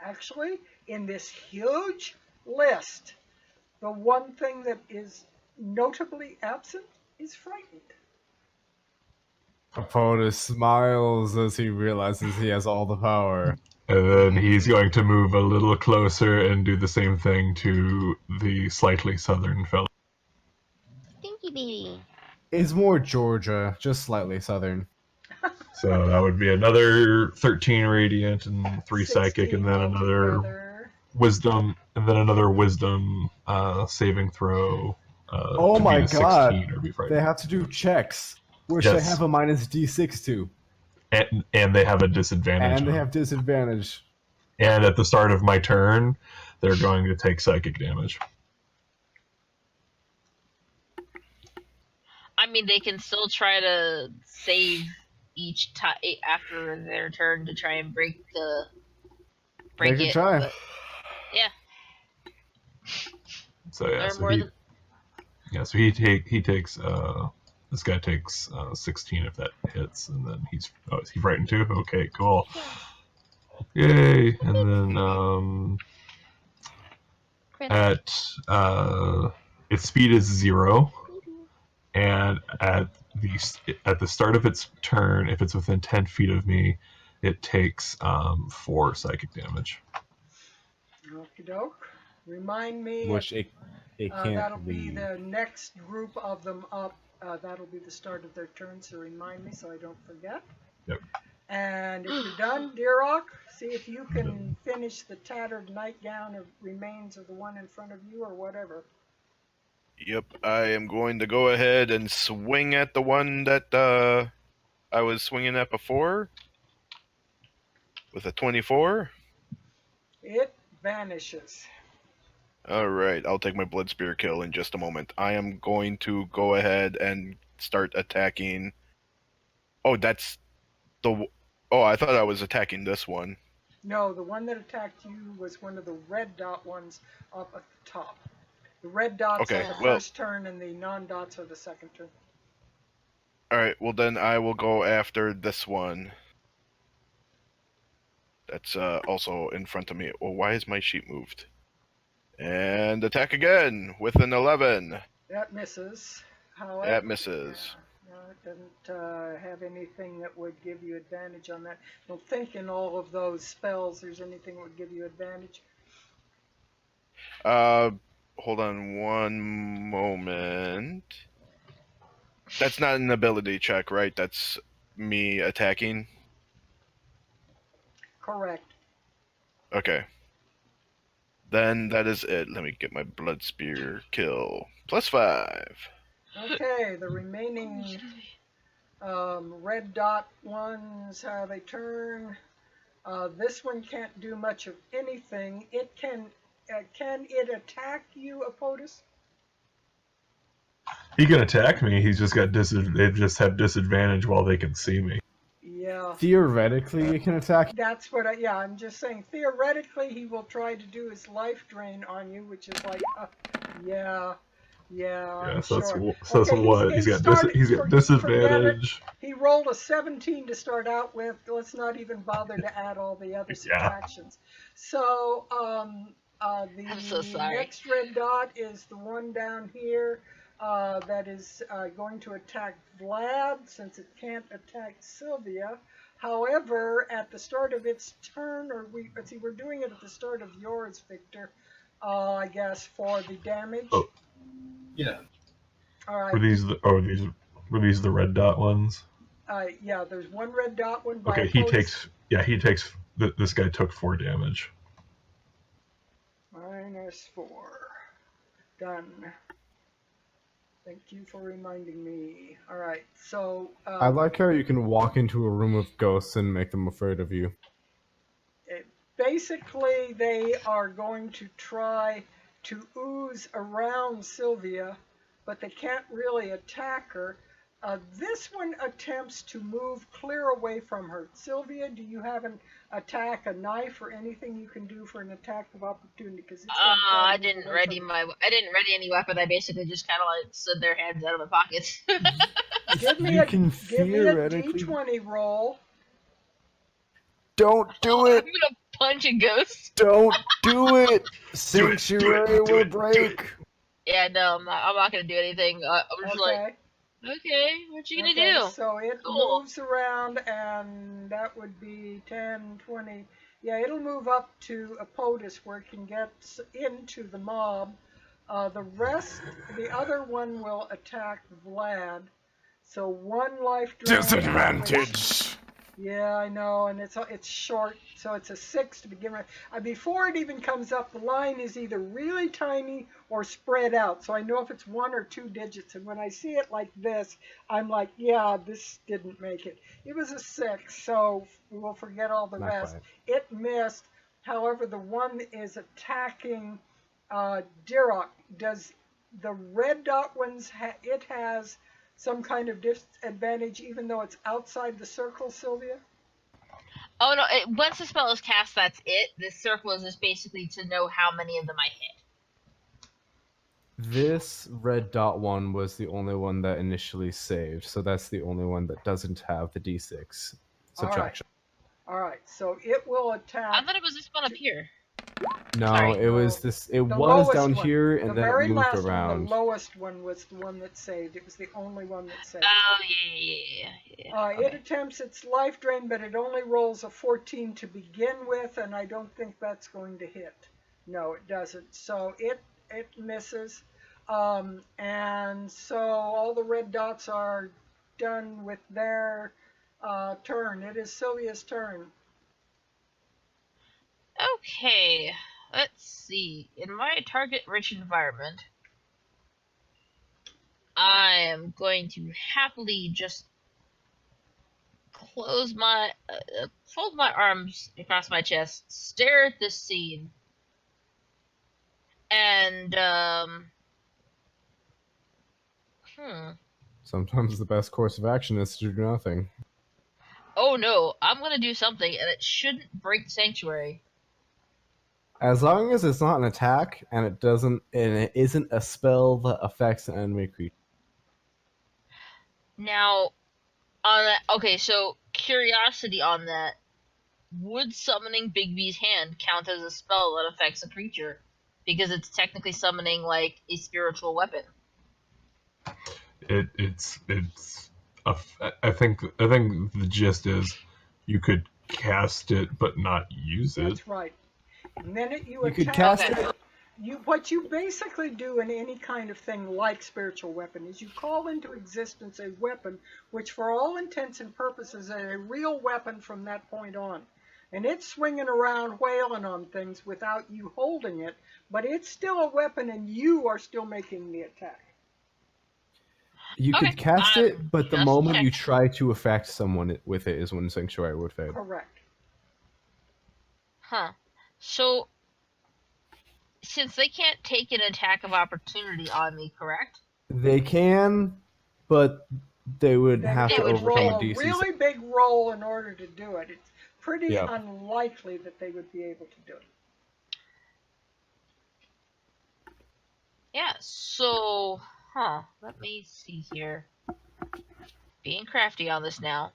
Actually, in this huge list, the one thing that is notably absent is frightened. Apodus smiles as he realizes he has all the power. And then he's going to move a little closer and do the same thing to the slightly southern fellow. Stinky baby. It's more Georgia, just slightly southern. So that would be another 13 radiant and 3 psychic, and then another altogether. wisdom, and then another wisdom saving throw. Oh to my beat a god! 16 or be frightened. They have to do checks, which Yes. they have a minus D6 to. And they have a disadvantage. And they have disadvantage. And at the start of my turn, they're going to take psychic damage. I mean, they can still try to save each time after their turn to try and break They can it. try. But, yeah. So yeah, Or so more he, than- so he takes this guy takes 16 if that hits, and then is he frightened too? Okay, cool. Yay! And then at its speed is 0, and at the start of its turn, if it's within 10 feet of me, it takes 4 psychic damage. Okie doke. Remind me. Which it can't that'll be leave. the next group of them up. That'll be the start of their turn, so remind me so I don't forget. Yep. And if you're done, Dirok, see if you can finish the tattered nightgown or remains of the one in front of you or whatever. Yep, I am going to go ahead and swing at the one that I was swinging at before with a 24. It vanishes. Alright, I'll take my blood spear kill in just a moment. I am going to go ahead and start attacking. Oh, that's the... Oh, I thought I was attacking this one. No, the one that attacked you was one of the red dot ones up at the top. The red dots Okay, are the well- first turn and the non-dots are the second turn. Alright, well then I will go after this one. That's also in front of me. Well, why is my sheet moved? And attack again with an 11. That misses. However, That misses. No, it doesn't have anything that would give you advantage on that. I don't think in all of those spells there's anything that would give you advantage. Hold on one moment. That's not an ability check, right? That's me attacking? Correct. Okay. Then that is it. Let me get my blood spear kill. +5. Okay, the remaining red dot ones have a turn. This one can't do much of anything. It can it attack you, Apodus? He can attack me. He's just got they just have disadvantage while they can see me. Yeah. Theoretically, it can attack. That's what I'm just saying. Theoretically, he will try to do his life drain on you, which is like, yeah, I'm So sure. that's Okay, what he's got. He's got disadvantage. He rolled a 17 to start out with. Let's not even bother to add all the other subtractions. So, I'm so sorry. next red dot is the one down here that is going to attack Vlad since it can't attack Sylvia. However, at the start of its turn, we're doing it at the start of yours, Victor, I guess, for the damage. Oh. Yeah. All right. Were these the red dot ones? Yeah, there's one red dot one by Okay, Apodus. this guy took 4 damage. -4. Done. Thank you for reminding me. All right, so I like how you can walk into a room of ghosts and make them afraid of you. basically they are going to try to ooze around Sylvia, but they can't really attack her. This one attempts to move clear away from her. Sylvia, do you have an attack, a knife, or anything you can do for an attack of opportunity? Because I didn't ready any weapon. I basically just kind of like slid their hands out of my pockets. Give me You a can theoretically- D20 roll. Don't do I'm it! gonna punch a ghost. Don't do it! Do Sanctuary it, do will it, do break! Yeah, no, I'm not gonna do anything. I'm just like, okay, what you gonna do? So it Cool. moves around, and that would be 10, 20. Yeah, it'll move up to a POTUS where it can get into the mob. The other one will attack Vlad. So 1 life drain. Disadvantage. Yeah, I know, and it's short, so it's a 6 to begin with. Before it even comes up, the line is either really tiny or spread out, so I know if it's 1 or 2 digits. And when I see it like this, I'm like, yeah, this didn't make it. It was a 6, so we'll forget all the Not rest. quite. It missed. However, the one is attacking Dirok. Does the red dot ones it has some kind of disadvantage even though it's outside the circle, Sylvia? Oh no! Once the spell is cast, that's it. The circle is just basically to know how many of them I hit. This red dot one was the only one that initially saved, so that's the only one that doesn't have the d6 subtraction. All right, so it will attack. I thought it was this one up here. No, Sorry. it was this. It The was lowest down one. here, and the then very it moved last around. One, the lowest one was the one that saved. It was the only one that saved. Oh yeah. It Okay. attempts its life drain, but it only rolls a 14 to begin with, and I don't think that's going to hit. No, it doesn't. So it misses. And so all the red dots are done with their turn. It is Sylvia's turn. Okay, let's see. In my target-rich environment, I am going to happily just fold my arms across my chest, stare at this scene, and Sometimes the best course of action is to do nothing. oh no, I'm gonna do something, and it shouldn't break the sanctuary. As long as it's not an attack and it isn't a spell that affects an enemy creature. Now, on that, okay, so curiosity on that. Would summoning Bigby's hand count as a spell that affects a creature? Because it's technically summoning, like, a spiritual weapon. I think the gist is you could cast it but not use it. That's right. The minute you You could attack cast it, what you basically do in any kind of thing like spiritual weapon is you call into existence a weapon which for all intents and purposes is a real weapon from that point on. And it's swinging around wailing on things without you holding it, but it's still a weapon and you are still making the attack. You Okay, could cast it, but the just moment you check. try to affect someone with it is when Sanctuary would fail. Correct. Huh. So, since they can't take an attack of opportunity on me, correct? They can, but they would have They to would overcome roll a a DC. really big roll in order to do it. It's pretty Yeah. unlikely that they would be able to do it. Yeah, so, let me see here. Being crafty on this now.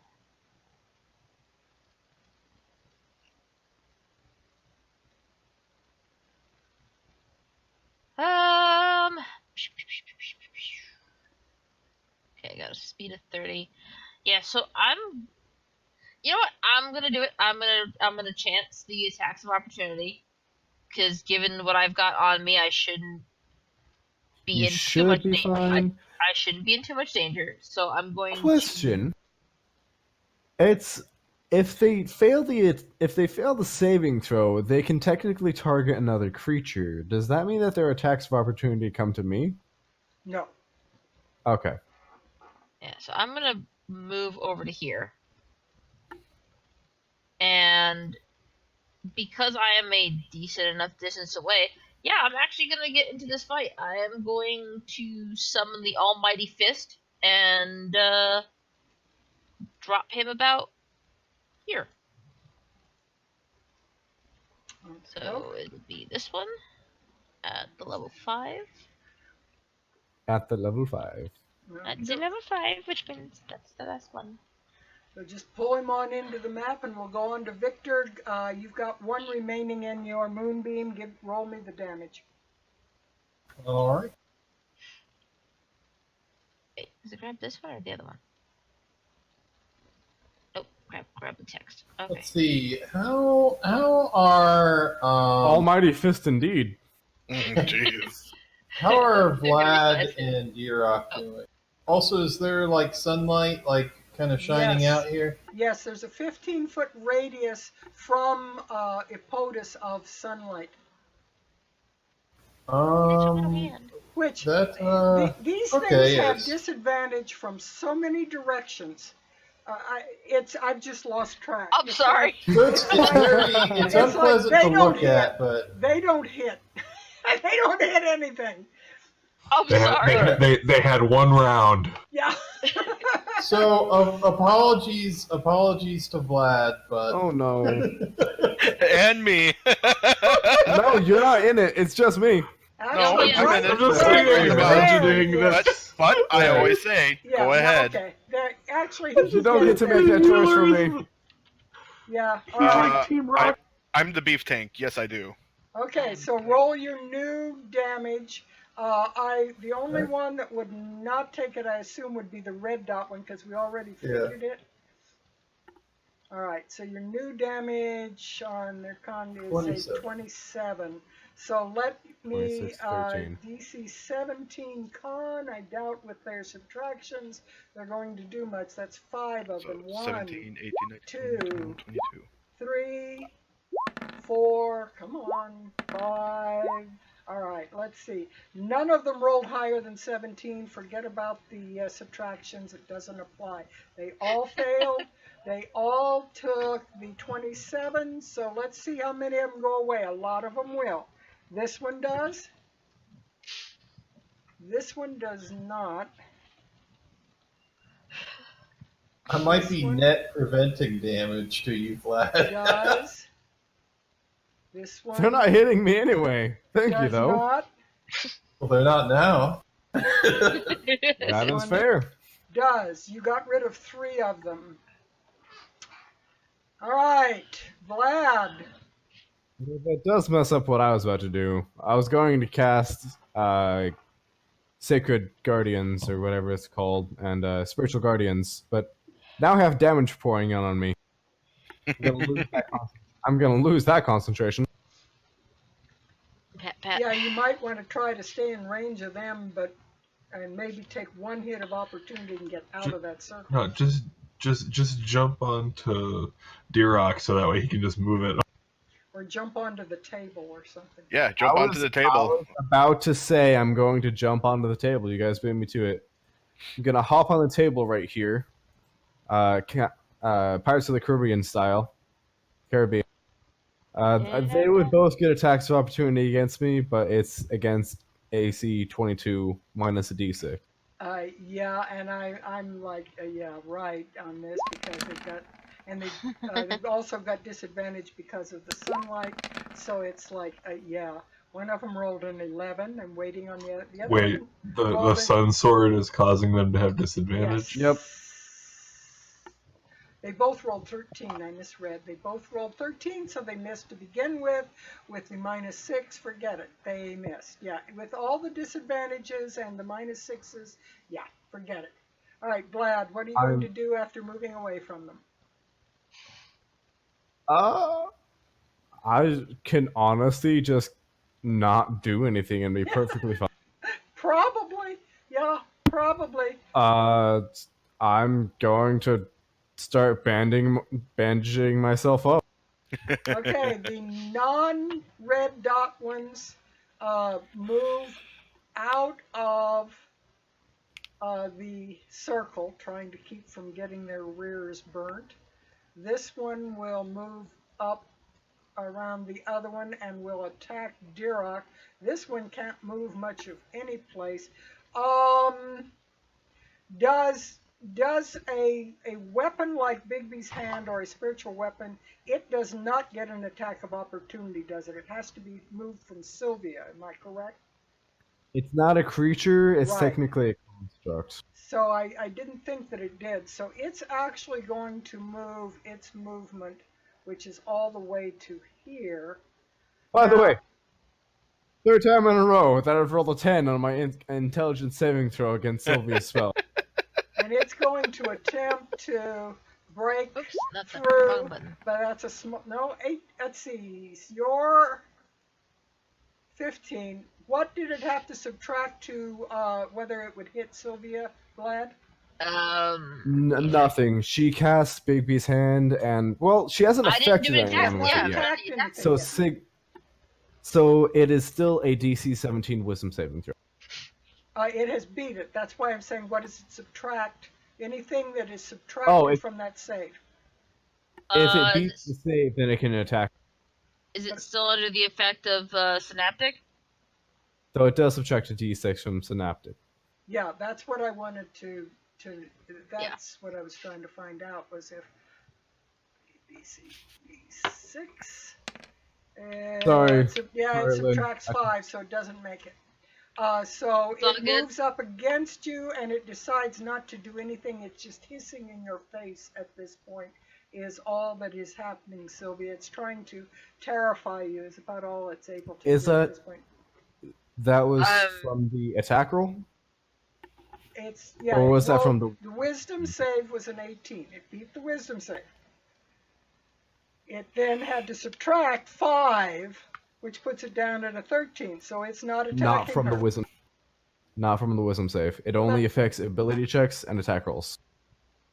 Okay, I got a speed of 30. Yeah, so you know what? I'm gonna do it. I'm gonna chance the attacks of opportunity. Because given what I've got on me, I shouldn't be You in too should much be danger. fine. I shouldn't be in too much danger. So I'm going Question. It if they fail the saving throw, they can technically target another creature. Does that mean that their attacks of opportunity come to me? No. Okay. Yeah, so I'm gonna move over to here. And because I am a decent enough distance away, yeah, I'm actually gonna get into this fight. I am going to summon the Almighty Fist and drop him about here. So it'll be this one at the level 5. At the level 5. At the level 5, which means that's the last one. So just pull him on into the map, and we'll go on to Victor. You've got 1 remaining in your moonbeam. Roll me the damage. All right. Wait, does it grab this one or the other one? Oh, grab the text. Okay. Let's see. How are Almighty Fist indeed. Jeez. how are Vlad and Yurok doing? Also, is there like sunlight like kind of shining Yes. out here? Yes, there's a 15-foot radius from Epotus of sunlight, which That these okay, things have yes. disadvantage from so many directions. I've just lost track. I'm sorry. It's It's unpleasant like to they don't look at, hit. but They don't hit. They don't hit anything. I'm sorry. They had 1 round. Yeah. so apologies to Vlad, but Oh no. And me. No, you're not in it. It's just me. No, Actually, I'm right- in it. I'm just right thinking, there. imagining Yeah. that. But I always say, Yeah, go yeah, ahead. Okay. Actually, You don't get to make that choice for me. Yeah. All He's right. like Team Rocket. I'm the beef tank. Yes, I do. Okay, so roll your new damage. The only one that would not take it, I assume, would be the red dot one because we already figured it. All right, so your new damage on their con is a 27. So let me 26, 13. DC 17 con. I doubt with their subtractions they're going to do much. That's 5 of So them. 17, 18, 19, 2, 21, 22. 3, 4, come on, 5. All right, let's see. None of them rolled higher than 17. Forget about the subtractions. It doesn't apply. They all failed. They all took the 27. So let's see how many of them go away. A lot of them will. This one does. This one does not. I might This be one net preventing damage to you, Vlad. does. This one They're not hitting me anyway. Thank you does though. not. Well, they're not now. That is one fair. Does. You got rid of 3 of them. All right, Vlad. That does mess up what I was about to do. I was going to cast Sacred Guardians or whatever it's called, and Spiritual Guardians, but now I have damage pouring in on me. I'm gonna lose that concentration. Pat. Yeah, you might want to try to stay in range of them, and maybe take 1 hit of opportunity and get out of that circle. No, just jump onto D-Rock so that way he can just move it. Or jump onto the table or something. Yeah, jump onto the I table. was about to say I'm going to jump onto the table. You guys beat me to it. I'm gonna hop on the table right here. Pirates of the Caribbean style. Caribbean. They would both get attacks of opportunity against me, but it's against AC 22 minus a D6. Yeah, and I'm like, yeah, right on this because they've also got disadvantage because of the sunlight. So it's like, yeah, one of them rolled an 11. I'm waiting on the other. Wait, the sun sword is causing them to have disadvantage? Yes. Yep. They both rolled 13. I misread. They both rolled 13, so they missed to begin with. With the -6, forget it. They missed. Yeah, with all the disadvantages and the -6s, yeah, forget it. All right, Vlad, what are you going to do after moving away from them? I can honestly just not do anything and be perfectly fine. Probably. Yeah, probably. I'm going to start bandaging myself up. Okay, the non-red dot ones move out of the circle, trying to keep from getting their rears burnt. This one will move up around the other one and will attack Dirok. This one can't move much of any place. Does a weapon like Bigby's hand or a spiritual weapon, it does not get an attack of opportunity, does it? It has to be moved from Sylvia, am I correct? It's not a creature, it's Right. technically a construct. So I didn't think that it did. So it's actually going to move its movement, which is all the way to here. By the Now- way, third time in a row that I've rolled a 10 on my intelligence saving throw against Sylvia's spell. And it's going to attempt to break Oops, not the through, wrong button. but that's a small, no, 8, let's see, you're 15. What did it have to subtract to whether it would hit Sylvia, Vlad? Nothing. She casts Bigby's hand, and well, she hasn't I didn't affected do an attack. anyone with Yeah, it yet. Attack yeah. anything So yet. so it is still a DC 17 Wisdom saving throw. It has beat it. That's why I'm saying, what does it subtract? Anything that is subtracted from that save. If it beats the save, then it can attack. Is it still under the effect of synaptic? So it does subtract a D6 from Synaptic. Yeah, that's what I wanted to that's what I was trying to find out, was if BC6. Sorry. It Sorry, Lynn. subtracts 5, so it doesn't make it. So It's all it good. moves up against you, and it decides not to do anything. It's just hissing in your face at this point, is all that is happening, Sylvia. It's trying to terrify you, is about all it's able to Is do at that- this point. That was from the attack roll? It's, yeah, Or was that well, from the- The wisdom save was an 18. It beat the wisdom save. It then had to subtract 5, which puts it down at a 13. So it's not attacking Not from her. the wisdom. Not from the wisdom save. It only affects ability checks and attack rolls.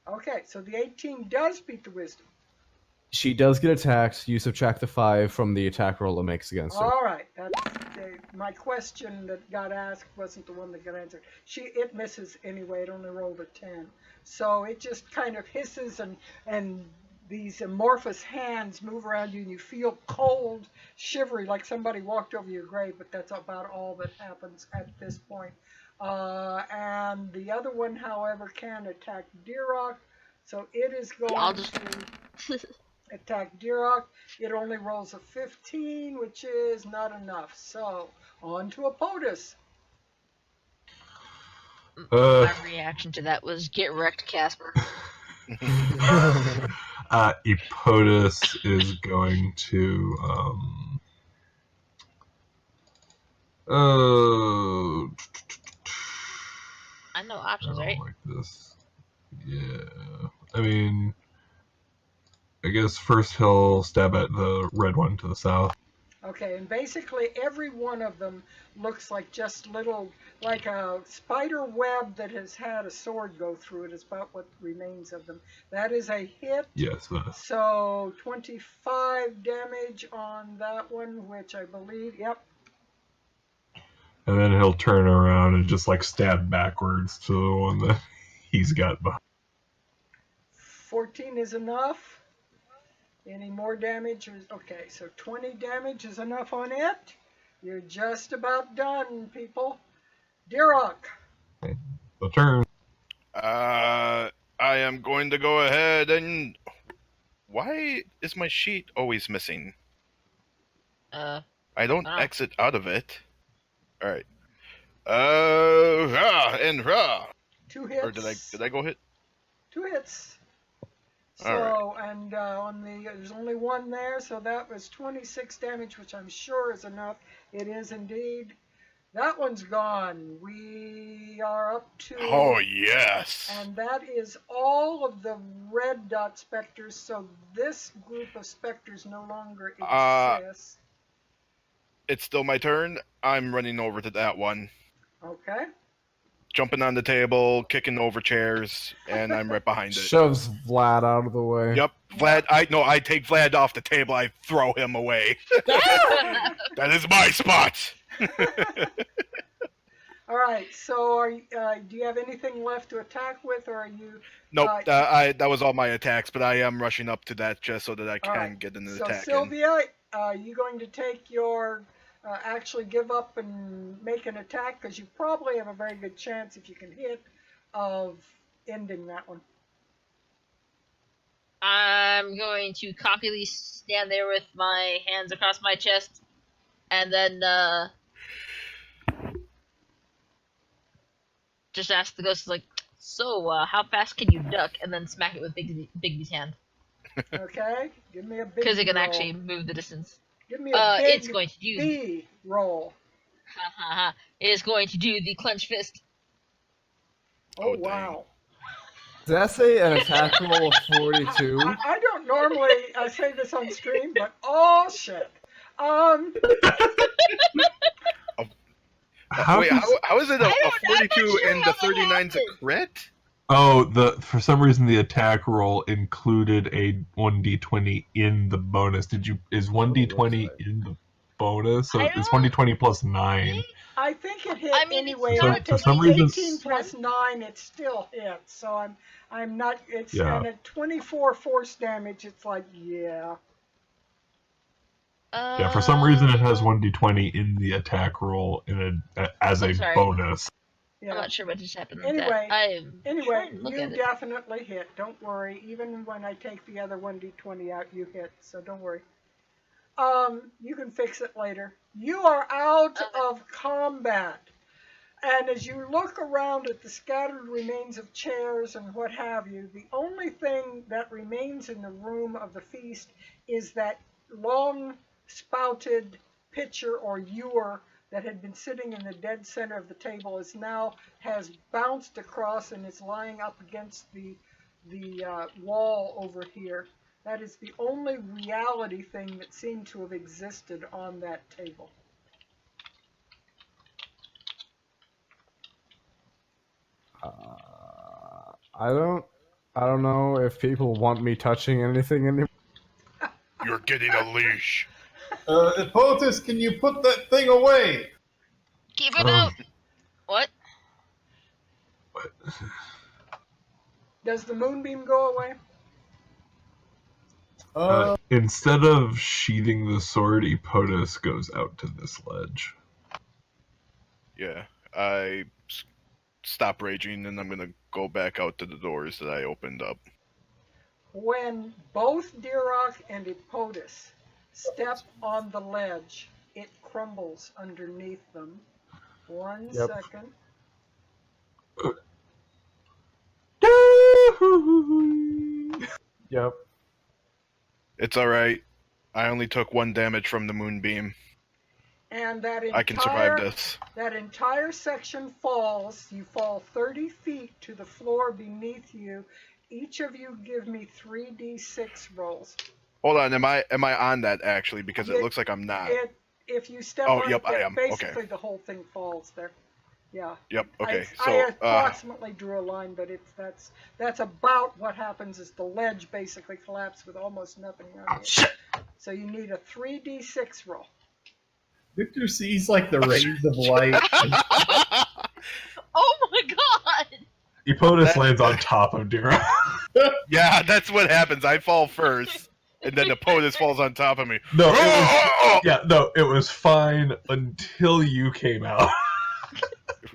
Okay, so the 18 does beat the wisdom. She does get attacked. You subtract the 5 from the attack roll it makes against her. All right, that's my question that got asked wasn't the one that got answered. It misses anyway. It only rolled a 10, so it just kind of hisses, and these amorphous hands move around you, and you feel cold, shivery, like somebody walked over your grave. But that's about all that happens at this point. And the other one, however, can attack Dirok, so it is going I'll just to attack Dirok. It only rolls a 15, which is not enough. So, on to a POTUS. My reaction to that was get wrecked, Casper. Epotus is going to I know I options, don't right? like this. Yeah, I mean, I guess first he'll stab at the red one to the south. Okay, and basically every one of them looks like just little, like a spider web that has had a sword go through it, is about what remains of them. That is a hit. Yes, So 25 damage on that one, which I believe, yep. and then he'll turn around and just like stab backwards to the one that he's got behind. 14 is enough. Any more damage? Okay, so 20 damage is enough on it. You're just about done, people. Dirok. The turn. I am going to go ahead and. Why is my sheet always missing? I don't Ah. exit out of it. All right. And rah. 2 hits. Or did I go hit? 2 hits. So, All and on the, there's only one there, so that was 26 damage, which I'm sure is enough. It is indeed. That one's gone. We are up to... Oh yes. And that is all of the red dot specters, so this group of specters no longer exists. It's still my turn. I'm running over to that one. Okay. jumping on the table, kicking over chairs, and I'm right behind it. Shoves Vlad out of the way. Yep, Vlad. I take Vlad off the table. I throw him away. That is my spot. All right. So, do you have anything left to attack with, or are you? Nope. That was all my attacks, but I am rushing up to that just so that I can right. get an So, attack. Sylvia, you going to take your actually give up and make an attack, because you probably have a very good chance, if you can hit, of ending that one. I'm going to cockily stand there with my hands across my chest, and then just ask the ghost, like, so, how fast can you duck? And then smack it with Bigby's hand. Okay, give me a big Because it can roll. actually move the distance. Give me a big it's going to do B roll. Ha ha ha. It is going to do the clenched fist. Oh, dang. wow. Did I say an attack roll of 42? I don't normally say this on stream, but oh shit. Wait, how is it a 42 and the 39's a crit? Oh, for some reason the attack roll included a 1d20 in the bonus. Is 1d20 in the bonus? So it's 1d20 plus 9. I think it hit I mean, anyway. it's not It for takes some reason- 18 plus 9, it still hits. So I'm not. It's and at 24 force damage. It's like yeah. Yeah, for some reason it has 1d20 in the attack roll as a Sorry. bonus. I'm Yeah. not sure what just happened. Anyway, I'm Anyway, trying to look you at it. definitely hit. Don't worry. Even when I take the other 1d20 out, you hit. So don't worry. You can fix it later. You are out of combat. And as you look around at the scattered remains of chairs and what have you, the only thing that remains in the room of the feast is that long-spouted pitcher or ewer that had been sitting in the dead center of the table has bounced across and is lying up against the wall over here. That is the only reality thing that seemed to have existed on that table. I don't know if people want me touching anything anymore. You're getting a leash. Potus, can you put that thing away? Keep it out! What? Does the moonbeam go away? Instead of sheathing the sword, Epotus goes out to this ledge. Yeah, I stop raging and I'm gonna go back out to the doors that I opened up. When both Dirok and Epotus step on the ledge, it crumbles underneath them. One second. Yep. It's alright. I only took 1 damage from the moonbeam. And that I can survive this. That entire section falls. You fall 30 feet to the floor beneath you. Each of you give me 3d6 rolls. Hold on, am I on that actually? Because it looks like I'm not. If you step Oh, on yep, it, I am. basically Okay. the whole thing falls there. Yeah. Yep. Okay. I approximately drew a line, but that's about what happens. Is the ledge basically collapsed with almost nothing on it. So you need a 3d6 roll. Victor sees like the rays of light. Oh my god! Epotus lands on top of Dira. Yeah, that's what happens. I fall first, and then the POTUS falls on top of me. No, it was fine until you came out.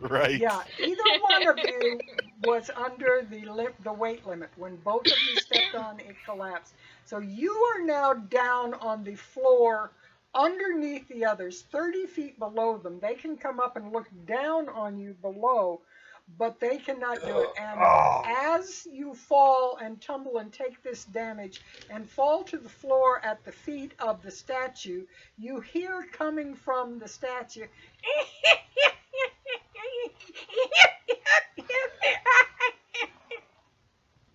Right. Yeah, either one of you was under the weight limit. When both of you stepped on, it collapsed. So you are now down on the floor underneath the others, 30 feet below them. They can come up and look down on you below, but they cannot do it. And as you fall and tumble and take this damage and fall to the floor at the feet of the statue, you hear coming from the statue,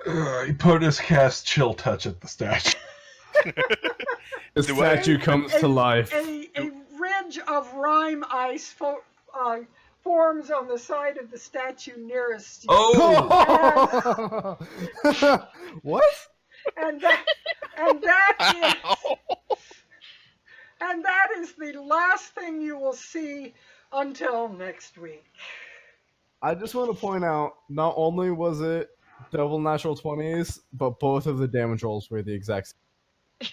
Epotus casts Chill Touch at the statue. The statue comes to life. A ridge of rime ice forms on the side of the statue nearest you. Oh! What? And that is the last thing you will see until next week. I just want to point out, not only was it double natural 20s, but both of the damage rolls were the exact same.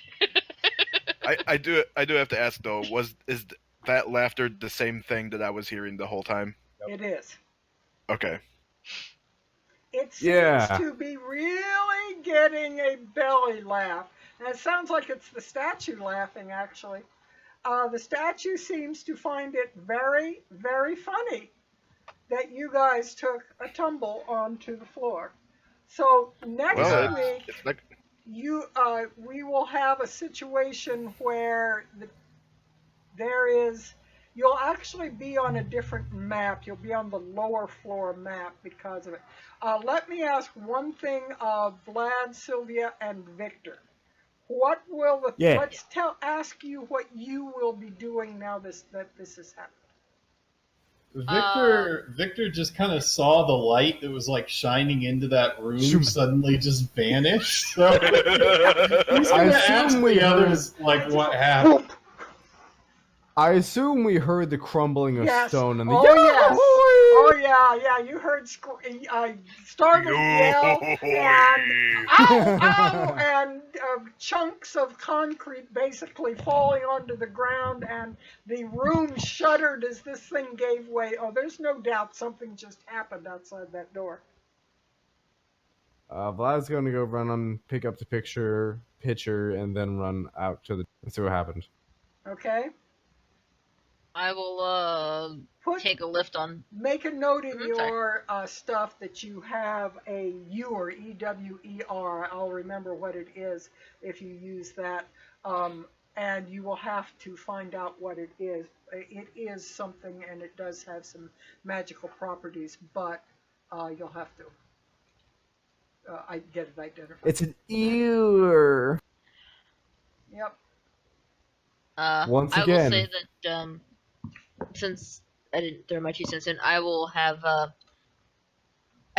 I do have to ask though, is that laughter the same thing that I was hearing the whole time? It is. Okay. It seems to be really getting a belly laugh. And it sounds like it's the statue laughing, actually. The statue seems to find it very, very funny that you guys took a tumble onto the floor. So next week, we will have a situation where you'll actually be on a different map. You'll be on the lower floor map because of it. Let me ask one thing of Vlad, Sylvia, and Victor. What will ask you what you will be doing now that this has happened. Victor just kind of saw the light that was like shining into that room suddenly just vanish. So he's gonna ask the others like what happened. I assume we heard the crumbling of stone and the Oh yeah, you heard startled yell and ow, and chunks of concrete basically falling onto the ground, and the room shuddered as this thing gave way. Oh, there's no doubt something just happened outside that door. Vlad's going to go run and pick up the pitcher, and then run out to and see what happened. Okay. I will take a lift on. Make a note in your stuff that you have a Ewer, E-W-E-R. I'll remember what it is if you use that. And you will have to find out what it is. It is something, and it does have some magical properties, but you'll have to get it identified. It's an Ewer. Yep. Once I again. will say that since I didn't throw my 2 cents in, I will have. I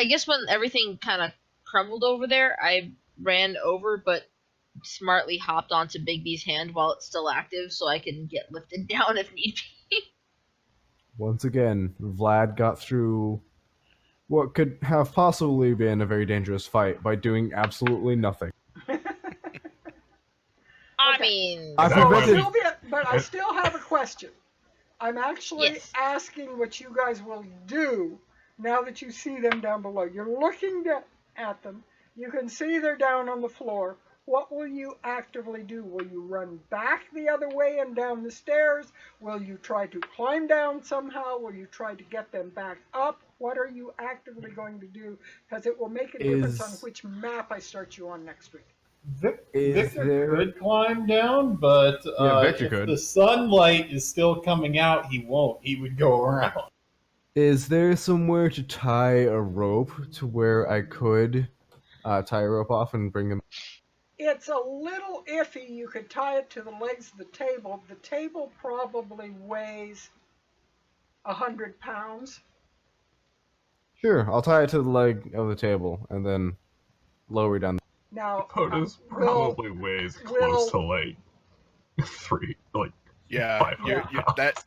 guess when everything kind of crumbled over there, I ran over, but smartly hopped onto Bigby's hand while it's still active, so I can get lifted down if need be. Once again, Vlad got through what could have possibly been a very dangerous fight by doing absolutely nothing. I mean, but I still have a question. I'm actually asking what you guys will do now that you see them down below. You're looking at them. You can see they're down on the floor. What will you actively do? Will you run back the other way and down the stairs? Will you try to climb down somehow? Will you try to get them back up? What are you actively going to do? Because it will make a difference on which map I start you on next week. Victor could climb down, but if the sunlight is still coming out, he won't. He would go around. Is there somewhere to tie a rope to where I could tie a rope off and bring them? It's a little iffy. You could tie it to the legs of the table. The table probably weighs 100 pounds. Sure, I'll tie it to the leg of the table and then lower it down. Now, POTUS probably weighs close to like 500 that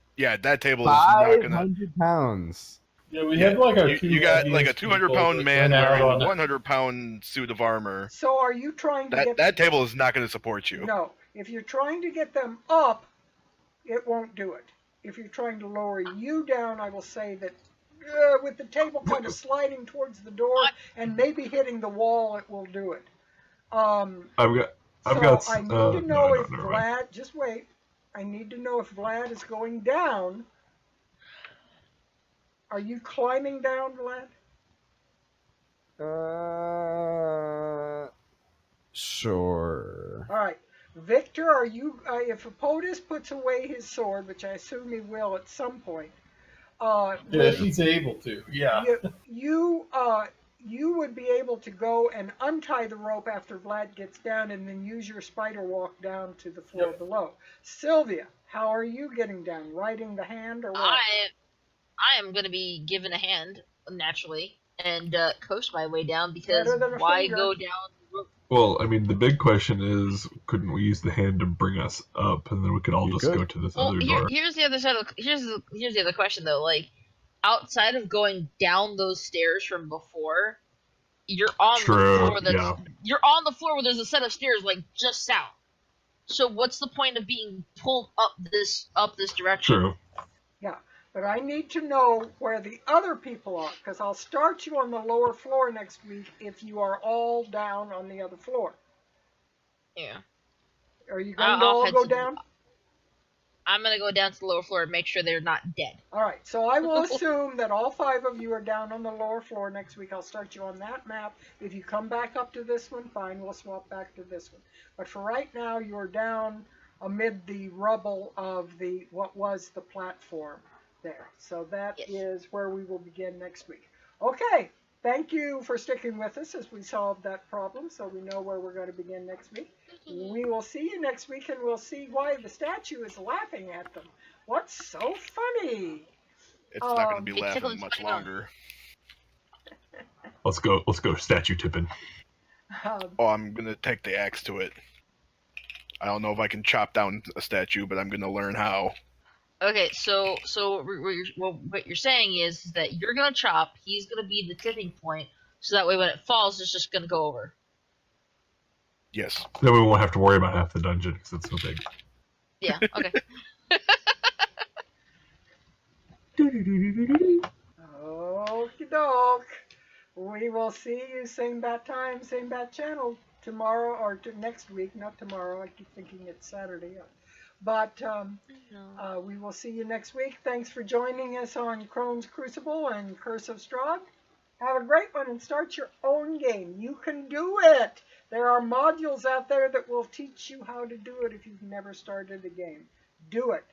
table is not gonna. 500 pounds. Yeah, we have like our you got like a 200-pound man wearing a 100-pound suit of armor. So are you trying to that table is not going to support you. No, if you're trying to get them up, it won't do it. If you're trying to lower you down, I will say that with the table kind of sliding towards the door and maybe hitting the wall, it will do it. I need to know if Vlad. Just wait. I need to know if Vlad is going down. Are you climbing down, Vlad? Sure. All right. Victor, are you? If POTUS puts away his sword, which I assume he will at some point. He's able to. Yeah. You would be able to go and untie the rope after Vlad gets down and then use your spider walk down to the floor below. Sylvia, how are you getting down? Riding the hand or what? I am going to be given a hand naturally and coast my way down because Better than a why finger. go down? Well, I mean, the big question is, couldn't we use the hand to bring us up, and then we could all You just could. go to this Well, other door? here's the other side of here's the other question though. Like, outside of going down those stairs from before, you're on the True, floor that's yeah. you're on the floor where there's a set of stairs like just south. So what's the point of being pulled up this direction? True. Yeah, but I need to know where the other people are, because I'll start you on the lower floor next week if you are all down on the other floor. Yeah. Are you going to I'll all head go to- down? I'm gonna go down to the lower floor and make sure they're not dead. All right, so I will assume that all 5 of you are down on the lower floor next week. I'll start you on that map. If you come back up to this one, fine, we'll swap back to this one. But for right now, you're down amid the rubble of what was the platform there. So that Yes. is where we will begin next week. Okay, thank you for sticking with us as we solve that problem, so we know where we're going to begin next week. We will see you next week, and we'll see why the statue is laughing at them. What's so funny? It's not going to be It laughing tickles much my nose. longer. Let's go statue tipping. Oh, I'm going to take the axe to it. I don't know if I can chop down a statue, but I'm going to learn how. Okay, so what you're saying is that you're gonna chop. He's gonna be the tipping point, so that way when it falls, it's just gonna go over. Yes. Then we won't have to worry about half the dungeon because it's so big. Yeah. Okay. Okie doke. We will see you same bat time, same bat channel tomorrow or next week. Not tomorrow. I keep thinking it's Saturday. But we will see you next week. Thanks for joining us on Crone's Crucible and Curse of Strahd. Have a great one and start your own game. You can do it. There are modules out there that will teach you how to do it if you've never started a game. Do it.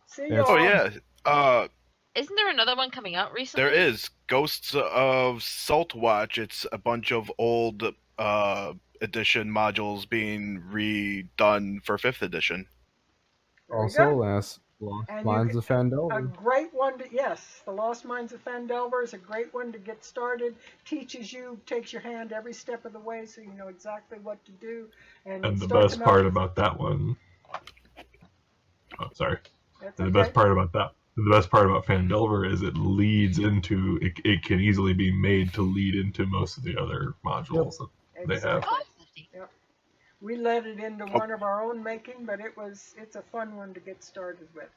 See you Yes. Oh, all. yeah. Isn't there another one coming out recently? There is Ghosts of Saltwatch. It's a bunch of old edition modules being redone for 5th edition. Very Also, good. Lost And you Mines can- of Fandel. A great one to, yes, the Lost Mines of Fandelver is a great one to get started. Teaches you, takes your hand every step of the way so you know exactly what to do. And And the starts best them part out- about that one. Oh, sorry. That's And okay. the best part about that. The best part about Fandelver is it leads into. It can easily be made to lead into most of the other modules that they have. Oh, Exactly. We let it into one of our own making, but it's a fun one to get started with.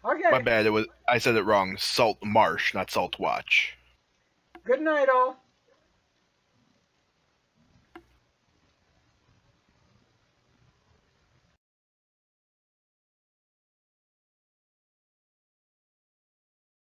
Okay. My bad. I said it wrong. Salt Marsh, not Saltwatch. Good night, all.